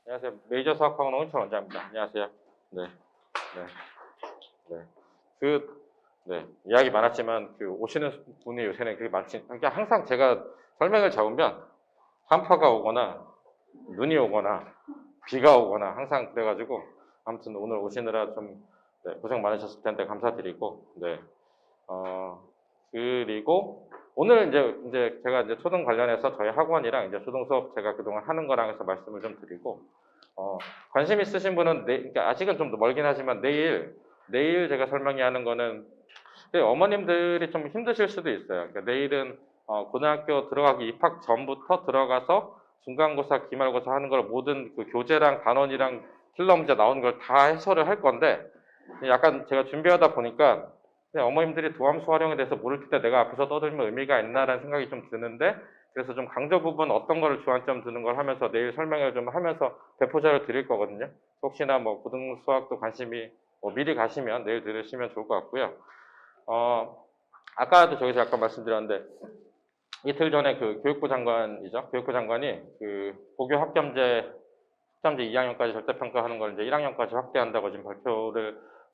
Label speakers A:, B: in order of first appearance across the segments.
A: 안녕하세요. 메이저 수학학원 홍인철 원장입니다. 안녕하세요. 네, 네, 네. 이야기 많았지만, 오시는 분이 요새는 그게 많지. 그러니까 항상 제가 설명을 잡으면, 한파가 오거나, 눈이 오거나, 비가 오거나, 항상 그래가지고, 아무튼 오늘 오시느라 좀, 고생 많으셨을 텐데 감사드리고, 그리고, 오늘 이제 제가 이제 초등 관련해서 저희 학원이랑 이제 초등 수업 제가 그동안 하는 거랑 해서 말씀을 좀 드리고, 관심 있으신 분은 그러니까 아직은 좀 멀긴 하지만 내일 제가 설명해 하는 거는 어머님들이 좀 힘드실 수도 있어요. 그러니까 내일은 고등학교 들어가기 입학 전부터 들어가서 중간고사, 기말고사 하는 걸 모든 그 교재랑 단원이랑 킬러 문제 나오는 걸 다 해설을 할 건데 약간 제가 준비하다 보니까 어머님들이 도함수 활용에 대해서 모를 때 내가 앞에서 떠들면 의미가 있나라는 생각이 좀 드는데 그래서 좀 강조 부분 어떤 거를 주안점 두는 걸 하면서 내일 설명을 좀 하면서 배포자를 드릴 거거든요. 혹시나 뭐 고등 수학도 관심이 미리 가시면 내일 들으시면 좋을 것 같고요. 아까도 저기서 약간 말씀드렸는데 이틀 전에 그 교육부 장관이죠. 교육부 장관이 그 고교 학점제 2학년까지 절대평가하는 걸 이제 1학년까지 확대한다고 지금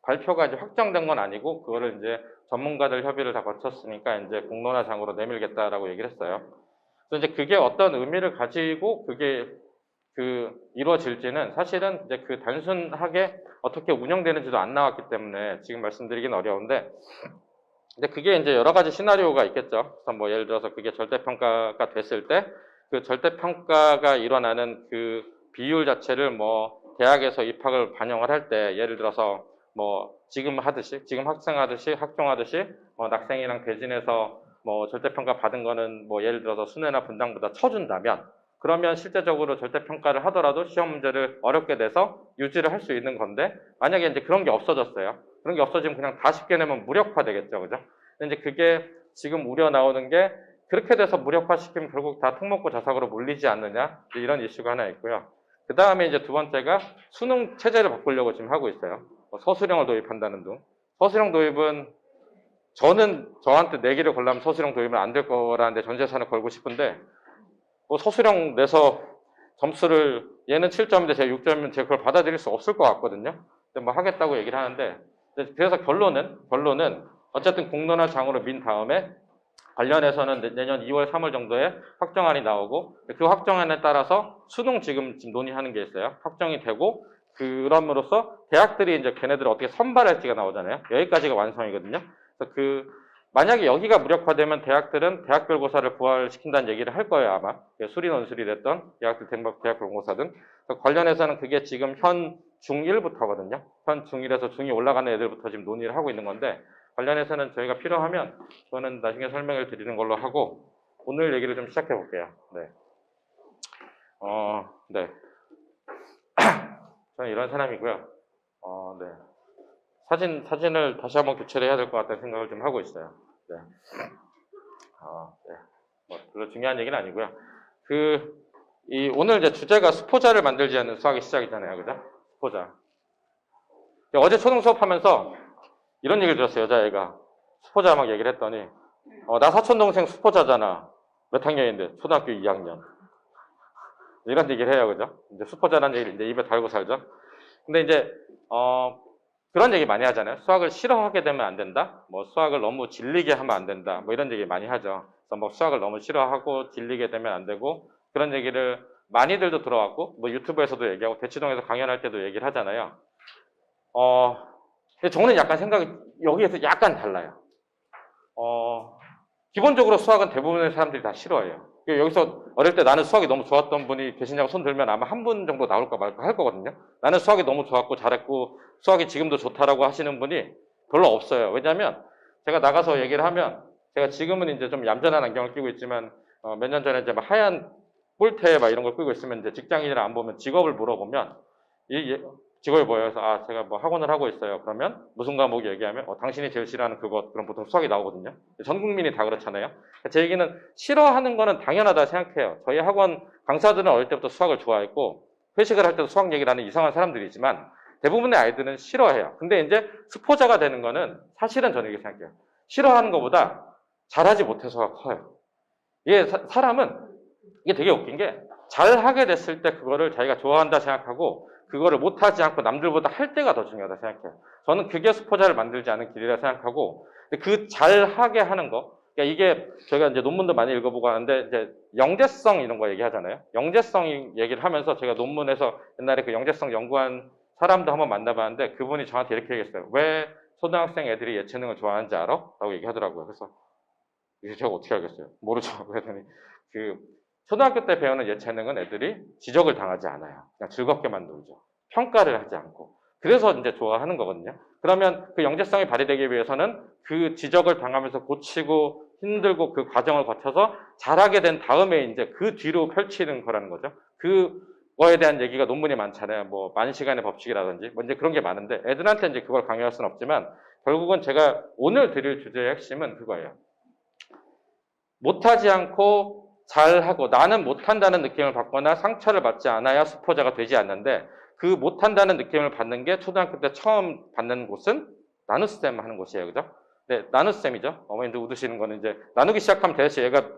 A: 발표가 이제 확정된 건 아니고 그거를 이제 전문가들 협의를 다 거쳤으니까 이제 공론화장으로 내밀겠다라고 얘기를 했어요. 그래서 이제 그게 어떤 의미를 가지고 그게 이루어질지는 사실은 이제 단순하게 어떻게 운영되는지도 안 나왔기 때문에 지금 말씀드리긴 어려운데 근데 그게 이제 여러 가지 시나리오가 있겠죠. 그래서 뭐 예를 들어서 그게 절대평가가 됐을 때 그 절대평가가 일어나는 그 비율 자체를 뭐 대학에서 입학을 반영을 할 때 예를 들어서 뭐 지금 학생하듯이 학종하듯이 낙생이랑 대진해서 뭐 절대평가 받은 거는 뭐 예를 들어서 순회나 분당보다 쳐준다면 그러면 실제적으로 절대평가를 하더라도 시험 문제를 어렵게 내서 유지를 할 수 있는 건데 만약에 이제 그런 게 없어졌어요. 그런 게 없어지면 그냥 다 쉽게 내면 무력화 되겠죠. 그죠? 근데 이제 그게 지금 우려 나오는 게 그렇게 돼서 무력화시키면 결국 다 특목고 자사고로 몰리지 않느냐 이런 이슈가 하나 있고요. 그 다음에 이제 두 번째가 수능 체제를 바꾸려고 지금 하고 있어요. 서술형을 도입한다는 둥. 서술형 도입은 저한테 내기를 걸려면 서술형 도입은 안 될 거라는데 전 재산을 걸고 싶은데 뭐 서술형 내서 점수를 얘는 7점인데 제가 6점이면 제가 그걸 받아들일 수 없을 것 같거든요. 근데 뭐 하겠다고 얘기를 하는데 그래서 결론은 어쨌든 공론화장으로 민 다음에 관련해서는 내년 2월, 3월 정도에 확정안이 나오고 그 확정안에 따라서 수능 지금 논의하는 게 있어요. 확정이 되고 그럼으로써 대학들이 이제 걔네들을 어떻게 선발할지가 나오잖아요. 여기까지가 완성이거든요. 그래서 만약에 여기가 무력화되면 대학들은 대학별고사를 부활시킨다는 얘기를 할 거예요, 아마. 수리 논술이 됐던 대학들 대학별고사든. 관련해서는 그게 지금 현 중1부터거든요. 현 중1에서 중2 올라가는 애들부터 지금 논의를 하고 있는 건데 관련해서는 저희가 필요하면 저는 나중에 설명을 드리는 걸로 하고 오늘 얘기를 좀 시작해 볼게요. 네. 네. 저는 이런 사람이고요. 네. 사진을 다시 한번 교체를 해야 될 것 같다는 생각을 좀 하고 있어요. 네. 네. 뭐, 별로 중요한 얘기는 아니고요. 오늘 이제 주제가 수포자를 만들지 않는 수학의 시작이잖아요. 그죠? 수포자. 어제 초등 수업하면서 이런 얘기를 들었어요. 여자애가. 수포자 막 얘기를 했더니, 나 사촌동생 수포자잖아. 몇 학년인데? 초등학교 2학년. 이런 얘기를 해요. 그죠? 이제 수포자라는 얘기를 이제 입에 달고 살죠. 근데 이제, 그런 얘기 많이 하잖아요. 수학을 싫어하게 되면 안 된다. 뭐 수학을 너무 질리게 하면 안 된다. 뭐 이런 얘기 많이 하죠. 그래서 뭐 수학을 너무 싫어하고 질리게 되면 안 되고 그런 얘기를 많이들도 들어왔고 뭐 유튜브에서도 얘기하고 대치동에서 강연할 때도 얘기를 하잖아요. 근데 저는 약간 생각이 여기에서 약간 달라요. 기본적으로 수학은 대부분의 사람들이 다 싫어해요. 여기서 어릴 때 나는 수학이 너무 좋았던 분이 계시냐고 손 들면 아마 한 분 정도 나올까 말까 할 거거든요. 나는 수학이 너무 좋았고 잘했고 수학이 지금도 좋다라고 하시는 분이 별로 없어요. 왜냐하면 제가 나가서 얘기를 하면 제가 지금은 이제 좀 얌전한 안경을 끼고 있지만 몇 년 전에 이제 막 하얀 뿔테 막 이런 걸 끼고 있으면 이제 직장인을 안 보면 직업을 물어보면 직업이 뭐예요? 그래서 제가 뭐 학원을 하고 있어요. 그러면 무슨 과목 얘기하면 당신이 제일 싫어하는 그것 그럼 보통 수학이 나오거든요. 전 국민이 다 그렇잖아요. 제 얘기는 싫어하는 거는 당연하다 생각해요. 저희 학원 강사들은 어릴 때부터 수학을 좋아했고 회식을 할 때도 수학 얘기를 하는 이상한 사람들이지만 대부분의 아이들은 싫어해요. 근데 이제 수포자가 되는 거는 사실은 저는 이렇게 생각해요. 싫어하는 것보다 잘하지 못해서가 커요. 이게 사람은 이게 되게 웃긴 게 잘하게 됐을 때 그거를 자기가 좋아한다 생각하고 그거를 못하지 않고 남들보다 할 때가 더 중요하다 생각해요. 저는 그게 수포자를 만들지 않은 길이라 생각하고 그 잘하게 하는 거, 그러니까 이게 제가 이제 논문도 많이 읽어보고 하는데 이제 영재성 이런 거 얘기하잖아요. 영재성 얘기를 하면서 제가 논문에서 옛날에 그 영재성 연구한 사람도 한번 만나봤는데 그분이 저한테 이렇게 얘기했어요. 왜 초등학생 애들이 예체능을 좋아하는지 알아? 라고 얘기하더라고요. 그래서 이게 제가 어떻게 알겠어요? 모르죠. 그랬더니 그 초등학교 때 배우는 예체능은 애들이 지적을 당하지 않아요. 그냥 즐겁게만 놀죠. 평가를 하지 않고. 그래서 이제 좋아하는 거거든요. 그러면 그 영재성이 발휘되기 위해서는 그 지적을 당하면서 고치고 힘들고 그 과정을 거쳐서 잘하게 된 다음에 이제 그 뒤로 펼치는 거라는 거죠. 그거에 대한 얘기가 논문이 많잖아요. 뭐 만시간의 법칙이라든지 뭐 이제 그런 게 많은데 애들한테 이제 그걸 강요할 수는 없지만 결국은 제가 오늘 드릴 주제의 핵심은 그거예요. 못하지 않고 잘하고 나는 못한다는 느낌을 받거나 상처를 받지 않아야 수포자가 되지 않는데 그 못한다는 느낌을 받는 게 초등학교 때 처음 받는 곳은 나눗셈 하는 곳이에요. 그죠? 네, 나눗셈이죠. 어머님들 웃으시는 거는 이제 나누기 시작하면 대체 얘가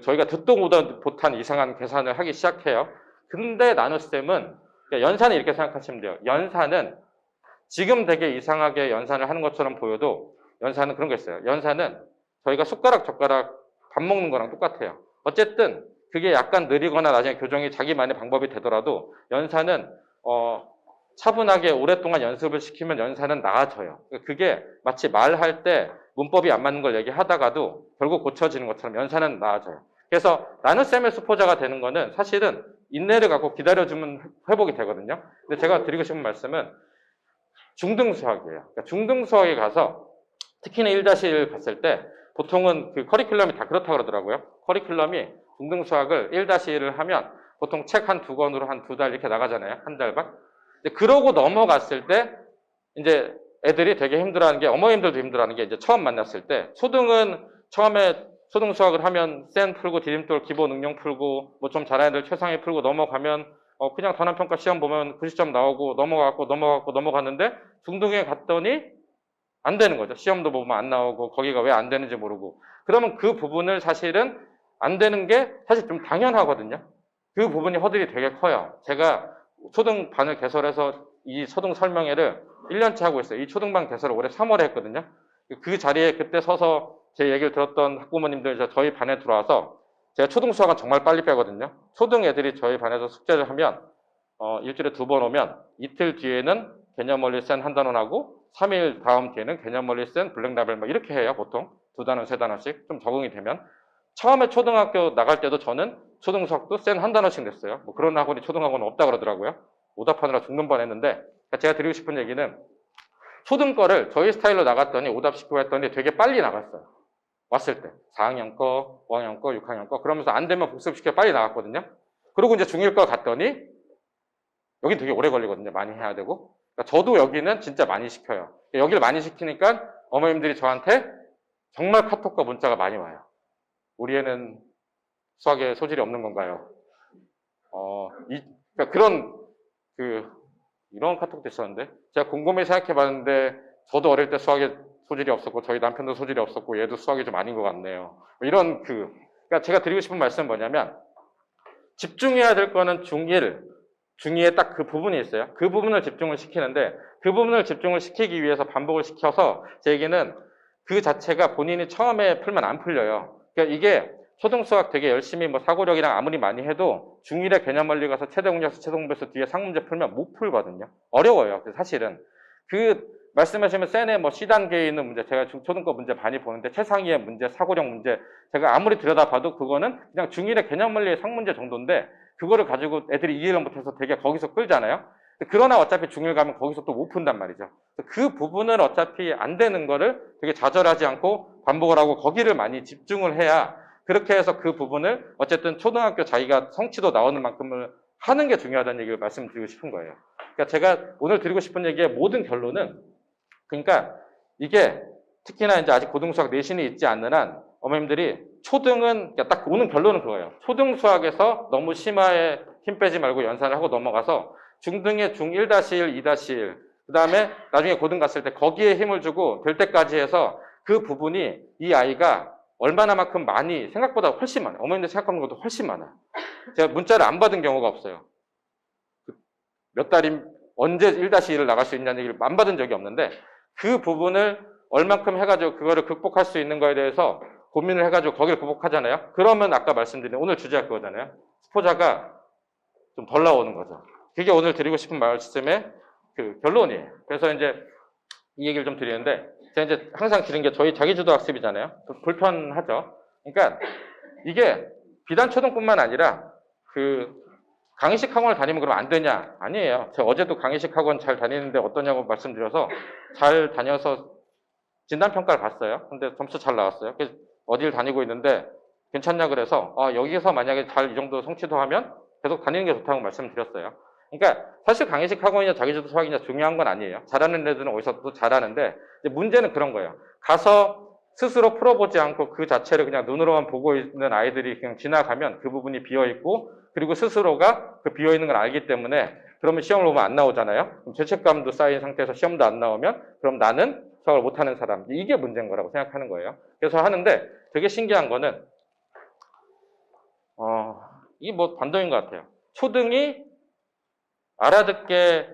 A: 저희가 듣도 못한 이상한 계산을 하기 시작해요. 근데 나눗셈은 연산은 이렇게 생각하시면 돼요. 연산은 지금 되게 이상하게 연산을 하는 것처럼 보여도 연산은 그런 게 있어요. 연산은 저희가 숟가락 젓가락 밥 먹는 거랑 똑같아요. 어쨌든 그게 약간 느리거나 나중에 교정이 자기만의 방법이 되더라도 연산은 차분하게 오랫동안 연습을 시키면 연산은 나아져요. 그게 마치 말할 때 문법이 안 맞는 걸 얘기하다가도 결국 고쳐지는 것처럼 연산은 나아져요. 그래서 나눗셈의 수포자가 되는 거는 사실은 인내를 갖고 기다려주면 회복이 되거든요. 근데 제가 드리고 싶은 말씀은 중등수학이에요. 그러니까 중등수학에 가서 특히나 1-1 갔을 때 보통은 그 커리큘럼이 다 그렇다고 그러더라고요. 커리큘럼이 중등수학을 1-1을 하면 보통 책 한 2권으로 한 2달 이렇게 나가잖아요. 한 달 반. 근데 그러고 넘어갔을 때 이제 애들이 되게 힘들어하는 게 어머님들도 힘들어하는 게 이제 처음 만났을 때 초등은 처음에 초등 수학을 하면 센 풀고 디딤돌 기본 응용 풀고 뭐 좀 잘하는 애들 최상위 풀고 넘어가면 그냥 단원평가 시험 보면 90점 나오고 넘어갔는데 중등에 갔더니 안 되는 거죠. 시험도 보면 안 나오고 거기가 왜 안 되는지 모르고. 그러면 그 부분을 사실은 안 되는 게 사실 좀 당연하거든요. 그 부분이 허들이 되게 커요. 제가 초등 반을 개설해서 이 초등 설명회를 1년째 하고 있어요. 이 초등반 개설을 올해 3월에 했거든요. 그 자리에 그때 서서 제 얘기를 들었던 학부모님들 저희 반에 들어와서 제가 초등 수학은 정말 빨리 빼거든요. 초등 애들이 저희 반에서 숙제를 하면 일주일에 2번 오면 이틀 뒤에는 개념원리 센 한 단원하고 3일 다음 뒤에는 개념원리 센 블랙라벨 뭐 이렇게 해요. 보통 2단원, 3단원씩 좀 적응이 되면. 처음에 초등학교 나갈 때도 저는 초등 수학도 센 한 단원씩 냈어요. 뭐 그런 학원이 초등학원은 없다 그러더라고요. 오답하느라 죽는 뻔 했는데 제가 드리고 싶은 얘기는 초등 거를 저희 스타일로 나갔더니 오답시키고 했더니 되게 빨리 나갔어요. 왔을 때 4학년 거, 5학년 거, 6학년 거 그러면서 안 되면 복습시켜 빨리 나갔거든요. 그리고 이제 중1 거 갔더니 여긴 되게 오래 걸리거든요. 많이 해야 되고. 그러니까 저도 여기는 진짜 많이 시켜요. 여기를 많이 시키니까 어머님들이 저한테 정말 카톡과 문자가 많이 와요. 우리 애는 수학에 소질이 없는 건가요? 그러니까 이런 카톡도 있었는데 제가 곰곰이 생각해 봤는데 저도 어릴 때 수학에 소질이 없었고 저희 남편도 소질이 없었고 얘도 수학이 좀 아닌 것 같네요. 이런 그러니까 제가 드리고 싶은 말씀은 뭐냐면 집중해야 될 거는 중2에 딱 그 부분이 있어요. 그 부분을 집중을 시키는데 그 부분을 집중을 시키기 위해서 반복을 시켜서 제 얘기는 그 자체가 본인이 처음에 풀면 안 풀려요. 그러니까 이게 초등수학 되게 열심히 뭐 사고력이랑 아무리 많이 해도 중1에 개념원리 가서 최대공약수, 최대공배수 뒤에 상문제 풀면 못 풀거든요. 어려워요. 사실은. 말씀하시면 센의 뭐 C단계에 있는 문제, 제가 초등거 문제 많이 보는데 최상위의 문제, 사고력 문제, 제가 아무리 들여다봐도 그거는 그냥 중1의 개념원리의 상문제 정도인데 그거를 가지고 애들이 이해를 못해서 되게 거기서 끌잖아요. 그러나 어차피 중1 가면 거기서 또 못 푼단 말이죠. 그 부분을 어차피 안 되는 거를 되게 좌절하지 않고 반복을 하고 거기를 많이 집중을 해야 그렇게 해서 그 부분을 어쨌든 초등학교 자기가 성취도 나오는 만큼을 하는 게 중요하다는 얘기를 말씀드리고 싶은 거예요. 그러니까 제가 오늘 드리고 싶은 얘기의 모든 결론은 그러니까 이게 특히나 이제 아직 고등수학 내신이 있지 않는 한 어머님들이 초등은 딱 오는 결론은 그거예요. 초등 수학에서 너무 심화에 힘 빼지 말고 연산을 하고 넘어가서 중등의 중1-1, 2-1, 그 다음에 나중에 고등 갔을 때 거기에 힘을 주고 될 때까지 해서 그 부분이 이 아이가 얼마나만큼 많이 생각보다 훨씬 많아요. 어머님들 생각하는 것도 훨씬 많아요. 제가 문자를 안 받은 경우가 없어요. 몇 달이 언제 1-1을 나갈 수 있냐는 얘기를 안 받은 적이 없는데 그 부분을 얼만큼 해가지고 그거를 극복할 수 있는 거에 대해서 고민을 해가지고 거기를 극복하잖아요. 그러면 아까 말씀드린 오늘 주제가 그거잖아요. 스포자가 좀 덜 나오는 거죠. 그게 오늘 드리고 싶은 말씀의 그 결론이에요. 그래서 이제 이 얘기를 좀 드리는데 제가 이제 항상 드리는 게 저희 자기주도 학습이잖아요. 불편하죠. 그러니까 이게 비단 초등뿐만 아니라 그 강의식 학원을 다니면 그러면 안 되냐? 아니에요. 제가 어제도 강의식 학원 잘 다니는데 어떠냐고 말씀드려서 잘 다녀서 진단평가를 봤어요. 근데 점수 잘 나왔어요. 그래서 어디를 다니고 있는데 괜찮냐 그래서 여기서 만약에 잘 이 정도 성취도 하면 계속 다니는 게 좋다고 말씀드렸어요. 그러니까 사실 강의식 학원이냐 자기주도 수학이냐 중요한 건 아니에요. 잘하는 애들은 어디서 또 잘하는데 문제는 그런 거예요. 가서 스스로 풀어보지 않고 그 자체를 그냥 눈으로만 보고 있는 아이들이 그냥 지나가면 그 부분이 비어있고 그리고 스스로가 그 비어있는 걸 알기 때문에 그러면 시험을 보면 안 나오잖아요. 그럼 죄책감도 쌓인 상태에서 시험도 안 나오면 그럼 나는 수학을 못하는 사람. 이게 문제인 거라고 생각하는 거예요. 그래서 하는데 되게 신기한 거는 이게 뭐 반동인 것 같아요. 초등이 알아듣게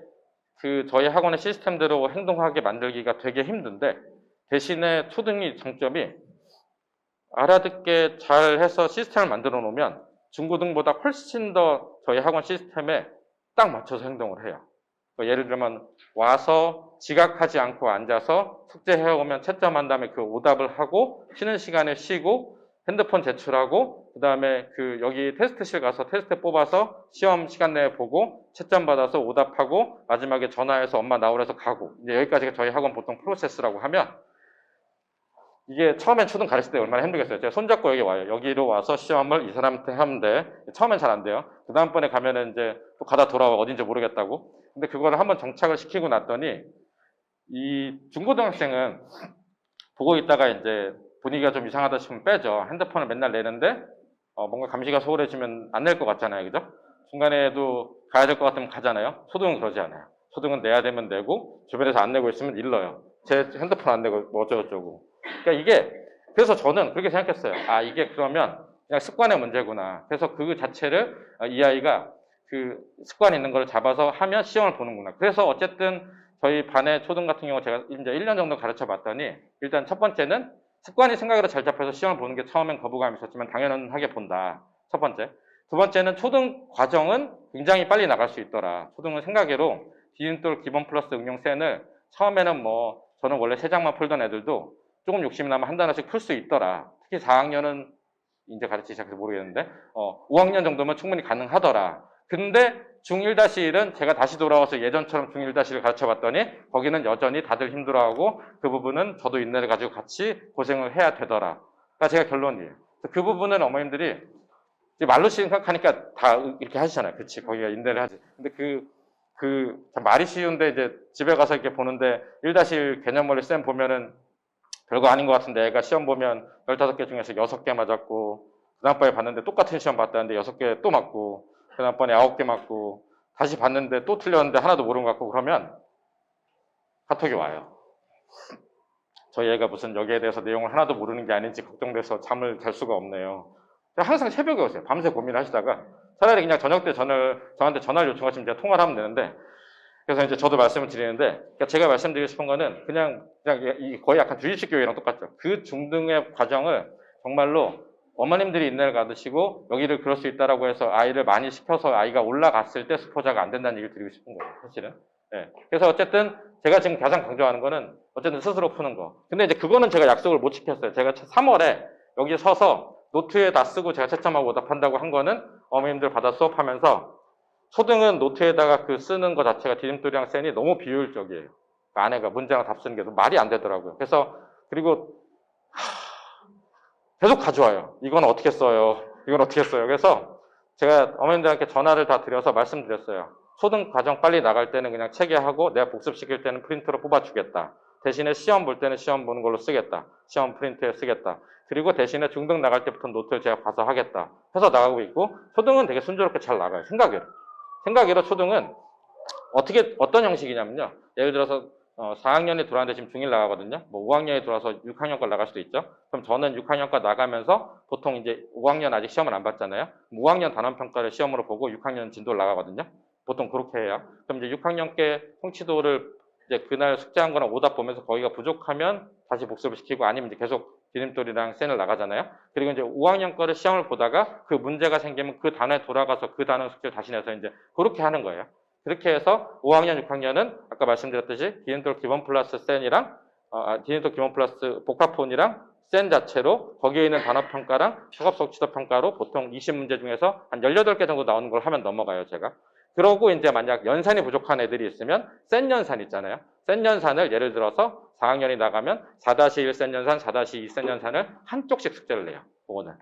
A: 그 저희 학원의 시스템대로 행동하게 만들기가 되게 힘든데 대신에 초등이 장점이 알아듣게 잘 해서 시스템을 만들어 놓으면 중고등보다 훨씬 더 저희 학원 시스템에 딱 맞춰서 행동을 해요. 예를 들면 와서 지각하지 않고 앉아서 숙제해오면 채점한 다음에 그 오답을 하고 쉬는 시간에 쉬고 핸드폰 제출하고 그 다음에 그 여기 테스트실 가서 테스트 뽑아서 시험 시간 내에 보고 채점 받아서 오답하고 마지막에 전화해서 엄마 나오래서 가고 이제 여기까지가 저희 학원 보통 프로세스라고 하면 이게 처음엔 초등 가르칠 때 얼마나 힘들겠어요. 제가 손잡고 여기 와요. 여기로 와서 시험을 이 사람한테 하면 돼. 처음엔 잘 안 돼요. 그 다음번에 가면은 이제 또 가다 돌아와 어딘지 모르겠다고. 근데 그거를 한번 정착을 시키고 났더니 이 중고등학생은 보고 있다가 이제 분위기가 좀 이상하다 싶으면 빼죠. 핸드폰을 맨날 내는데 뭔가 감시가 소홀해지면 안 낼 것 같잖아요. 그죠? 중간에도 가야 될 것 같으면 가잖아요. 초등은 그러지 않아요. 초등은 내야 되면 내고 주변에서 안 내고 있으면 일러요. 제 핸드폰 안 내고 뭐 어쩌고저쩌고. 그러니까 이게 그래서 저는 그렇게 생각했어요. 이게 그러면 그냥 습관의 문제구나. 그래서 그 자체를 이 아이가 그 습관 있는 걸 잡아서 하면 시험을 보는구나. 그래서 어쨌든 저희 반의 초등 같은 경우 제가 이제 1년 정도 가르쳐 봤더니 일단 첫 번째는 습관이 생각으로 잘 잡혀서 시험을 보는 게 처음엔 거부감이 있었지만 당연하게 본다. 첫 번째. 두 번째는 초등 과정은 굉장히 빨리 나갈 수 있더라. 초등은 생각외로 디딤돌 기본 플러스 응용 센을 처음에는 뭐 저는 원래 3장만 풀던 애들도 조금 욕심이 나면 한 단어씩 풀 수 있더라. 특히 4학년은 이제 가르치기 시작해서 모르겠는데 5학년 정도면 충분히 가능하더라. 근데 중1-1은 제가 다시 돌아와서 예전처럼 중1-1을 가르쳐 봤더니 거기는 여전히 다들 힘들어하고 그 부분은 저도 인내를 가지고 같이 고생을 해야 되더라. 그러니까 제가 결론이에요. 그 부분은 어머님들이 말로 생각하니까 다 이렇게 하시잖아요. 그치, 거기가 인내를 하지. 근데 참 말이 쉬운데 이제 집에 가서 이렇게 보는데 1-1 개념원리 쌤 보면은 별거 아닌 것 같은데 애가 시험 보면 15개 중에서 6개 맞았고 그 다음번에 봤는데 똑같은 시험 봤다는데 6개 또 맞고 그 다음번에 9개 맞고 다시 봤는데 또 틀렸는데 하나도 모르는 것 같고 그러면 카톡이 와요. 저희 애가 무슨 여기에 대해서 내용을 하나도 모르는 게 아닌지 걱정돼서 잠을 잘 수가 없네요. 항상 새벽에 오세요. 밤새 고민을 하시다가 차라리 그냥 저녁 때 저한테 전화를 요청하시면 제가 통화를 하면 되는데 그래서 이제 저도 말씀을 드리는데 그러니까 제가 말씀드리고 싶은 거는 그냥 거의 약간 주입식 교육이랑 똑같죠. 그 중등의 과정을 정말로 어머님들이 인내를 가지시고 여기를 그럴 수 있다라고 해서 아이를 많이 시켜서 아이가 올라갔을 때 스포자가 안 된다는 얘기를 드리고 싶은 거예요. 사실은. 네. 그래서 어쨌든 제가 지금 가장 강조하는 거는 어쨌든 스스로 푸는 거. 근데 이제 그거는 제가 약속을 못 지켰어요. 제가 3월에 여기 서서 노트에 다 쓰고 제가 채점하고 오답한다고 한 거는 어머님들 받아 수업하면서 초등은 노트에다가 그 쓰는 거 자체가 디딤돌이랑 센이 너무 비효율적이에요. 아내가 문제랑 답 쓰는 게 말이 안 되더라고요. 그래서 그리고 계속 가져와요. 이건 어떻게 써요? 이건 어떻게 써요? 그래서 제가 어머님들한테 전화를 다 드려서 말씀드렸어요. 초등 과정 빨리 나갈 때는 그냥 책에 하고 내가 복습시킬 때는 프린트로 뽑아주겠다. 대신에 시험 볼 때는 시험 보는 걸로 쓰겠다. 시험 프린트에 쓰겠다. 그리고 대신에 중등 나갈 때부터 노트를 제가 봐서 하겠다. 해서 나가고 있고 초등은 되게 순조롭게 잘 나가요. 생각외로 초등은 어떤 형식이냐면요. 예를 들어서 4학년에 들어왔는데 지금 중1 나가거든요. 뭐 5학년에 들어와서 6학년 걸 나갈 수도 있죠. 그럼 저는 6학년 거 나가면서 보통 이제 5학년 아직 시험을 안 봤잖아요. 5학년 단원평가를 시험으로 보고 6학년 진도를 나가거든요. 보통 그렇게 해요. 그럼 이제 6학년께 통치도를 이제 그날 숙제한 거랑 오답 보면서 거기가 부족하면 다시 복습을 시키고 아니면 이제 계속 디딤돌이랑 센을 나가잖아요. 그리고 이제 5학년 거를 시험을 보다가 그 문제가 생기면 그 단어에 돌아가서 그 단어 숙제를 다시 내서 이제 그렇게 하는 거예요. 그렇게 해서 5학년, 6학년은 아까 말씀드렸듯이 디딤돌 기본 플러스 센이랑 디딤돌 기본 플러스 복합폰이랑 센 자체로 거기에 있는 단어 평가랑 학업 성취도 평가로 보통 20문제 중에서 한 18개 정도 나오는 걸 하면 넘어가요, 제가. 그러고 이제 만약 연산이 부족한 애들이 있으면 센 연산 있잖아요. 센 연산을 예를 들어서 4학년이 나가면 4-1 센 연산, 4-2 센 연산을 한쪽씩 숙제를 내요. 그거는.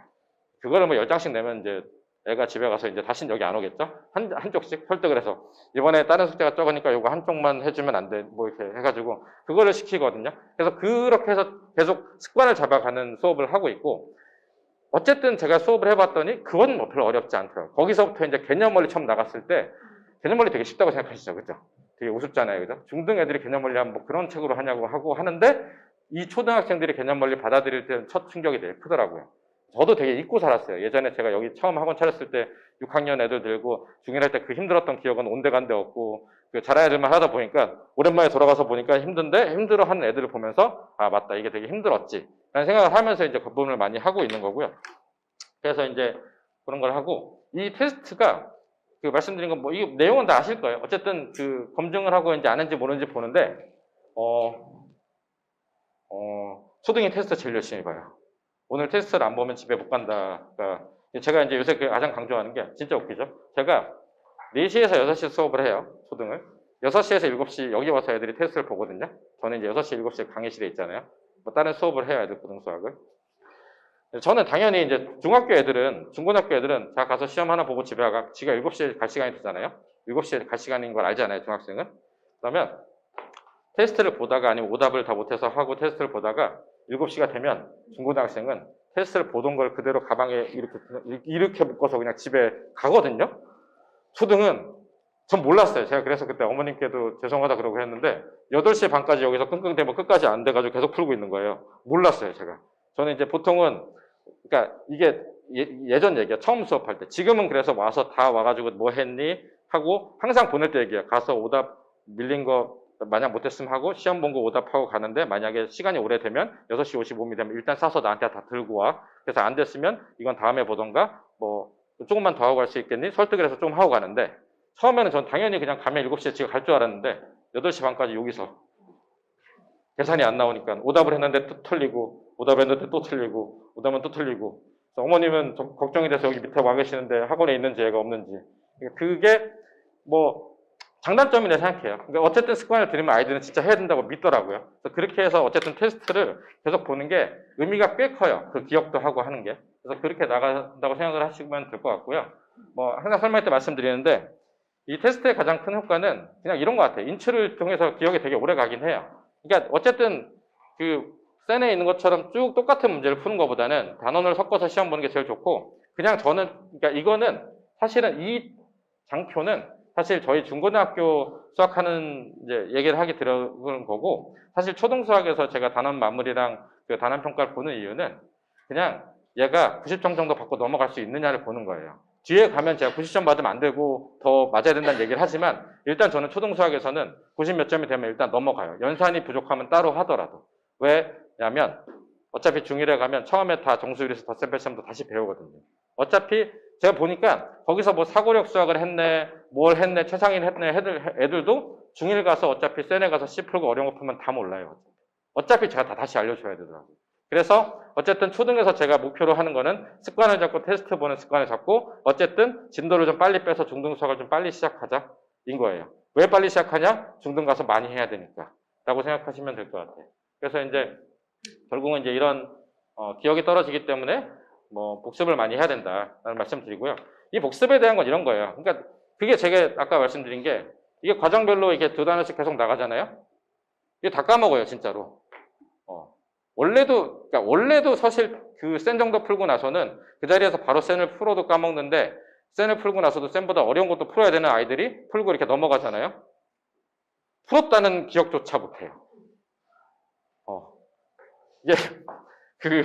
A: 그거를 뭐 10장씩 내면 이제 애가 집에 가서 이제 다시는 여기 안 오겠죠? 한쪽씩 설득을 해서 이번에 다른 숙제가 적으니까 이거 한쪽만 해주면 안 돼. 뭐 이렇게 해가지고 그거를 시키거든요. 그래서 그렇게 해서 계속 습관을 잡아가는 수업을 하고 있고 어쨌든 제가 수업을 해봤더니 그건 뭐 별로 어렵지 않더라고요. 거기서부터 이제 개념 원리 처음 나갔을 때 개념 원리 되게 쉽다고 생각하시죠, 그죠? 되게 우습잖아요, 그죠? 중등 애들이 개념 원리 하면 뭐 그런 책으로 하냐고 하고 하는데 이 초등학생들이 개념 원리 받아들일 때는 첫 충격이 되게 크더라고요. 저도 되게 잊고 살았어요. 예전에 제가 여기 처음 학원 차렸을 때 6학년 애들 들고 중1 할 때 그 힘들었던 기억은 온데간데 없고 그 잘하는 애들만 하다 보니까 오랜만에 돌아가서 보니까 힘들어하는 애들을 보면서 아 맞다 이게 되게 힘들었지 라는 생각을 하면서 이제 그 부분을 많이 하고 있는 거고요. 그래서 이제 그런 걸 하고 이 테스트가 그 말씀드린 건 뭐 이 내용은 다 아실 거예요. 어쨌든 그 검증을 하고 이제 아는지 모르는지 보는데 초등이 테스트 제일 열심히 봐요. 오늘 테스트를 안 보면 집에 못 간다. 그러니까 제가 이제 요새 가장 강조하는 게 진짜 웃기죠. 제가 4시에서 6시 수업을 해요. 초등을. 6시에서 7시 여기 와서 애들이 테스트를 보거든요. 저는 이제 6시, 7시에 강의실에 있잖아요. 뭐 다른 수업을 해요. 애들 고등수학을. 저는 당연히 이제 중학교 애들은, 중고등학교 애들은 다 가서 시험 하나 보고 집에 가. 지가 7시에 갈 시간이 되잖아요. 7시에 갈 시간인 걸 알잖아요. 중학생은. 그러면 테스트를 보다가 아니면 오답을 다 못해서 하고 테스트를 보다가 7시가 되면 중고등학생은 테스트를 보던 걸 그대로 가방에 이렇게 묶어서 그냥 집에 가거든요. 초등은 전 몰랐어요. 제가 그래서 그때 어머님께도 죄송하다 그러고 했는데 8시 반까지 여기서 끙끙대면 끝까지 안 돼가지고 계속 풀고 있는 거예요. 몰랐어요, 제가. 저는 이제 보통은 그러니까 이게 예전 얘기야. 처음 수업할 때. 지금은 그래서 와서 다 와가지고 뭐 했니? 하고 항상 보낼 때 얘기야. 가서 오답 밀린 거 만약 못했으면 하고 시험 본 거 오답하고 가는데 만약에 시간이 오래되면 6시 55분이 되면 일단 싸서 나한테 다 들고 와. 그래서 안 됐으면 이건 다음에 보던가 뭐 조금만 더 하고 갈 수 있겠니? 설득을 해서 좀 하고 가는데 처음에는 전 당연히 그냥 가면 7시에 집에 갈 줄 알았는데 8시 반까지 여기서 계산이 안 나오니까 오답을 했는데 또 틀리고 오답을 했는데 또 틀리고 오답은 또 틀리고 어머님은 걱정이 돼서 여기 밑에 와 계시는데 학원에 있는지 애가 없는지 그게 뭐 장단점이라 생각해요. 그러니까 어쨌든 습관을 들이면 아이들은 진짜 해야 된다고 믿더라고요. 그래서 그렇게 해서 어쨌든 테스트를 계속 보는 게 의미가 꽤 커요. 그 기억도 하고 하는 게. 그래서 그렇게 나간다고 생각을 하시면 될 것 같고요. 뭐 항상 설명할 때 말씀드리는데 이 테스트의 가장 큰 효과는 그냥 이런 것 같아요. 인출을 통해서 기억이 되게 오래 가긴 해요. 그러니까 어쨌든 그 센에 있는 것처럼 쭉 똑같은 문제를 푸는 것보다는 단원을 섞어서 시험 보는 게 제일 좋고 그냥 저는 그러니까 이거는 사실은 이 장표는 사실 저희 중고등학교 수학하는 이제 얘기를 하게 들어오는 거고 사실 초등수학에서 제가 단원 마무리랑 그 단원 평가를 보는 이유는 그냥 얘가 90점 정도 받고 넘어갈 수 있느냐를 보는 거예요. 뒤에 가면 제가 90점 받으면 안 되고 더 맞아야 된다는 얘기를 하지만 일단 저는 초등수학에서는 90 몇 점이 되면 일단 넘어가요. 연산이 부족하면 따로 하더라도. 왜냐면 어차피 중1에 가면 처음에 다 정수율에서 덧셈 시험도 다시 배우거든요. 어차피 제가 보니까 거기서 뭐 사고력 수학을 했네, 뭘 했네, 최상인 했네 애들도 중1 가서 어차피 센에 가서 C 풀고 어려운 거 풀면 다 몰라요. 어차피 제가 다 다시 알려줘야 되더라고요. 그래서 어쨌든 초등에서 제가 목표로 하는 거는 습관을 잡고 테스트 보는 습관을 잡고 어쨌든 진도를 좀 빨리 빼서 중등 수학을 좀 빨리 시작하자 인 거예요. 왜 빨리 시작하냐? 중등 가서 많이 해야 되니까 라고 생각하시면 될 것 같아요. 그래서 이제 결국은 이제 이런 기억이 떨어지기 때문에 뭐 복습을 많이 해야 된다라는 말씀 드리고요. 이 복습에 대한 건 이런 거예요. 그러니까 그게 제가 아까 말씀드린 게 이게 과정별로 이렇게 2단원씩 계속 나가잖아요. 이게 다 까먹어요, 진짜로. 원래도 사실 그 센 정도 풀고 나서는 그 자리에서 바로 센을 풀어도 까먹는데 센을 풀고 나서도 센보다 어려운 것도 풀어야 되는 아이들이 풀고 이렇게 넘어가잖아요. 풀었다는 기억조차 못해요. 이게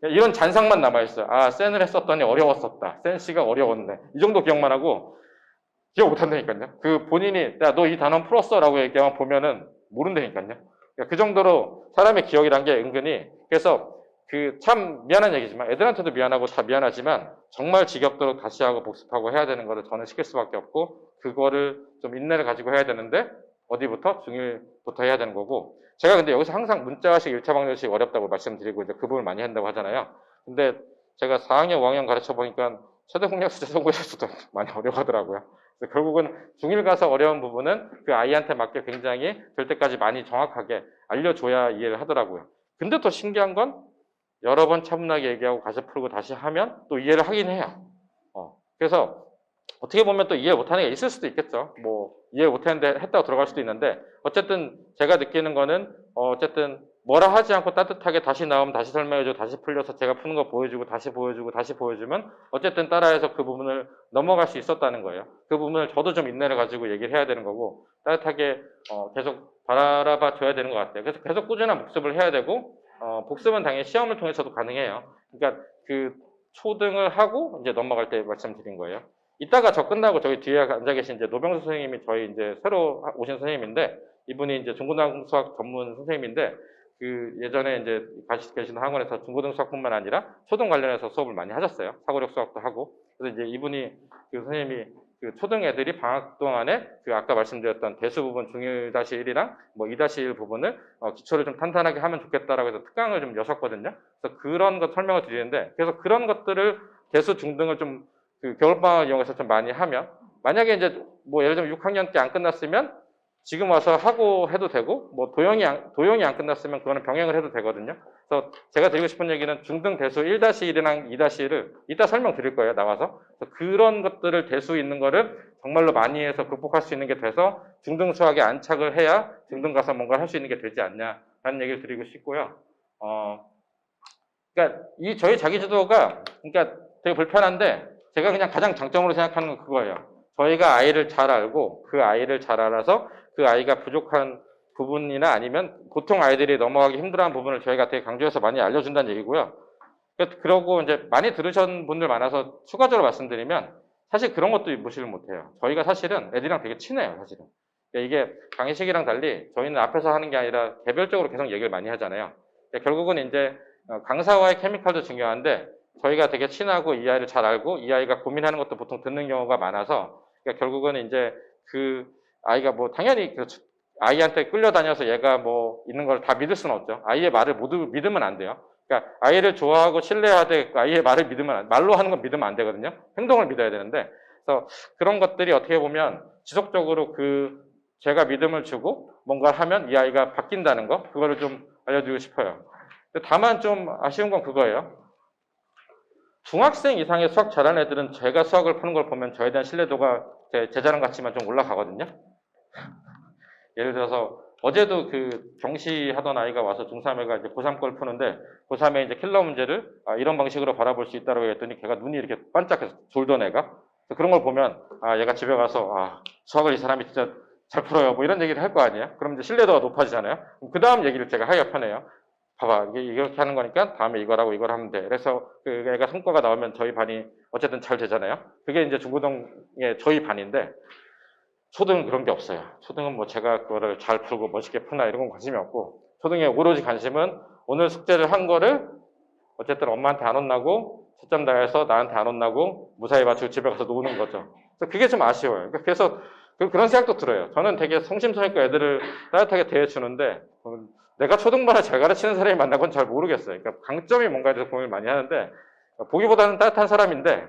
A: 이런 잔상만 남아있어요. 아, 센을 했었더니 어려웠었다. 센 C가 어려웠네. 이 정도 기억만 하고 기억 못한다니까요. 그 본인이 야, 너 이 단어 풀었어 라고 얘기하면 보면은 모른다니까요. 그러니까 그 정도로 사람의 기억이란 게 은근히, 그래서 참 미안한 얘기지만, 애들한테도 미안하고 다 미안하지만 정말 지겹도록 다시 하고 복습하고 해야 되는 거를 저는 시킬 수밖에 없고, 그거를 좀 인내를 가지고 해야 되는데 어디부터? 중1부터 해야 되는 거고. 제가 근데 여기서 항상 문자식, 1차 방정식 어렵다고 말씀드리고 이제 그 부분을 많이 한다고 하잖아요. 근데 제가 4학년, 5학년 가르쳐 보니까 최대공략수제 소구제수도 많이 어려워하더라고요. 결국은 중1 가서 어려운 부분은 그 아이한테 맞게 굉장히 될 때까지 많이 정확하게 알려줘야 이해를 하더라고요. 근데 더 신기한 건 여러 번 차분하게 얘기하고 가서 풀고 다시 하면 또 이해를 하긴 해요. 그래서 어떻게 보면 또 이해 못하는 게 있을 수도 있겠죠. 뭐 이해 못했는데 했다고 들어갈 수도 있는데, 어쨌든 제가 느끼는 거는 어쨌든 뭐라 하지 않고 따뜻하게 다시 나오면 다시 설명해주고 다시 풀려서 제가 푸는 거 보여주고 다시 보여주고 다시 보여주면 어쨌든 따라해서 그 부분을 넘어갈 수 있었다는 거예요. 그 부분을 저도 좀 인내를 가지고 얘기를 해야 되는 거고, 따뜻하게 계속 바라봐 줘야 되는 것 같아요. 그래서 계속 꾸준한 복습을 해야 되고, 복습은 당연히 시험을 통해서도 가능해요. 그러니까 그 초등을 하고 이제 넘어갈 때 말씀드린 거예요. 이따가 저 끝나고 저기 뒤에 앉아 계신 이제 노병수 선생님이 저희 이제 새로 오신 선생님인데, 이분이 이제 중고등학교 수학 전문 선생님인데, 예전에 이제 계신 학원에서 중고등 수학뿐만 아니라 초등 관련해서 수업을 많이 하셨어요. 사고력 수학도 하고. 그래서 이제 이분이 선생님이 초등 애들이 방학 동안에 아까 말씀드렸던 대수 부분 중1-1이랑 뭐 2-1 부분을 기초를 좀 탄탄하게 하면 좋겠다라고 해서 특강을 좀 여셨거든요. 그래서 그런 것 설명을 드리는데, 그래서 그런 것들을 대수 중등을 좀 겨울방학을 이용해서 좀 많이 하면, 만약에 이제 뭐 예를 들면 6학년 때 안 끝났으면 지금 와서 하고 해도 되고, 뭐 도형이 안 끝났으면 그거는 병행을 해도 되거든요. 그래서 제가 드리고 싶은 얘기는 중등 대수 1-1이랑 2-1을 이따 설명드릴 거예요, 나와서. 그래서 그런 것들을 대수 있는 거를 정말로 많이 해서 극복할 수 있는 게 돼서 중등 수학에 안착을 해야 중등 가서 뭔가 할 수 있는 게 되지 않냐라는 얘기를 드리고 싶고요. 그러니까 저희 자기주도가 그러니까 되게 불편한데, 제가 그냥 가장 장점으로 생각하는 건 그거예요. 저희가 아이를 잘 알고 그 아이를 잘 알아서 그 아이가 부족한 부분이나 아니면 보통 아이들이 넘어가기 힘들어하는 부분을 저희가 되게 강조해서 많이 알려준다는 얘기고요. 그러고 이제 많이 들으신 분들 많아서 추가적으로 말씀드리면, 사실 그런 것도 무시를 못해요. 저희가 사실은 애들이랑 되게 친해요, 사실은. 이게 강의식이랑 달리 저희는 앞에서 하는 게 아니라 개별적으로 계속 얘기를 많이 하잖아요. 결국은 이제 강사와의 케미칼도 중요한데, 저희가 되게 친하고 이 아이를 잘 알고 이 아이가 고민하는 것도 보통 듣는 경우가 많아서, 결국은 이제 아이가 뭐 당연히 아이한테 끌려다녀서 얘가 뭐 있는 걸 다 믿을 수는 없죠. 아이의 말을 모두 믿으면 안 돼요. 그러니까 아이를 좋아하고 신뢰하되 아이의 말을 말로 하는 건 믿으면 안 되거든요. 행동을 믿어야 되는데, 그래서 그런 것들이 어떻게 보면 지속적으로 제가 믿음을 주고 뭔가를 하면 이 아이가 바뀐다는 거, 그거를 좀 알려드리고 싶어요. 다만 좀 아쉬운 건 그거예요. 중학생 이상의 수학 잘하는 애들은 제가 수학을 푸는 걸 보면 저에 대한 신뢰도가 제 자랑 같지만 좀 올라가거든요. 예를 들어서 어제도 경시하던 아이가 와서 중3애가 이제 고3 걸 푸는데, 고3에 이제 킬러 문제를 이런 방식으로 바라볼 수 있다고 했더니 걔가 눈이 이렇게 반짝해서 졸던 애가. 그런 걸 보면 얘가 집에 가서 수학을 이 사람이 진짜 잘 풀어요 뭐 이런 얘기를 할 거 아니에요. 그럼 이제 신뢰도가 높아지잖아요. 그 다음 얘기를 제가 하기가 편해요. 봐봐, 이렇게 하는 거니까 다음에 이거라고 이걸 하면 돼. 그래서 애가 성과가 나오면 저희 반이 어쨌든 잘 되잖아요. 그게 이제 중고등의 저희 반인데, 초등은 그런 게 없어요. 초등은 뭐 제가 그거를 잘 풀고 멋있게 푸나 이런 건 관심이 없고, 초등에 오로지 관심은 오늘 숙제를 한 거를 어쨌든 엄마한테 안 혼나고 채점 다 해서 나한테 안 혼나고 무사히 마치고 집에 가서 노는 거죠. 그래서 그게 좀 아쉬워요. 그래서 그런 생각도 들어요. 저는 되게 성심성의껏 애들을 따뜻하게 대해주는데, 내가 초등반을 잘 가르치는 사람이 만나곤 잘 모르겠어요. 그러니까 강점이 뭔가에 대해서 고민을 많이 하는데, 보기보다는 따뜻한 사람인데,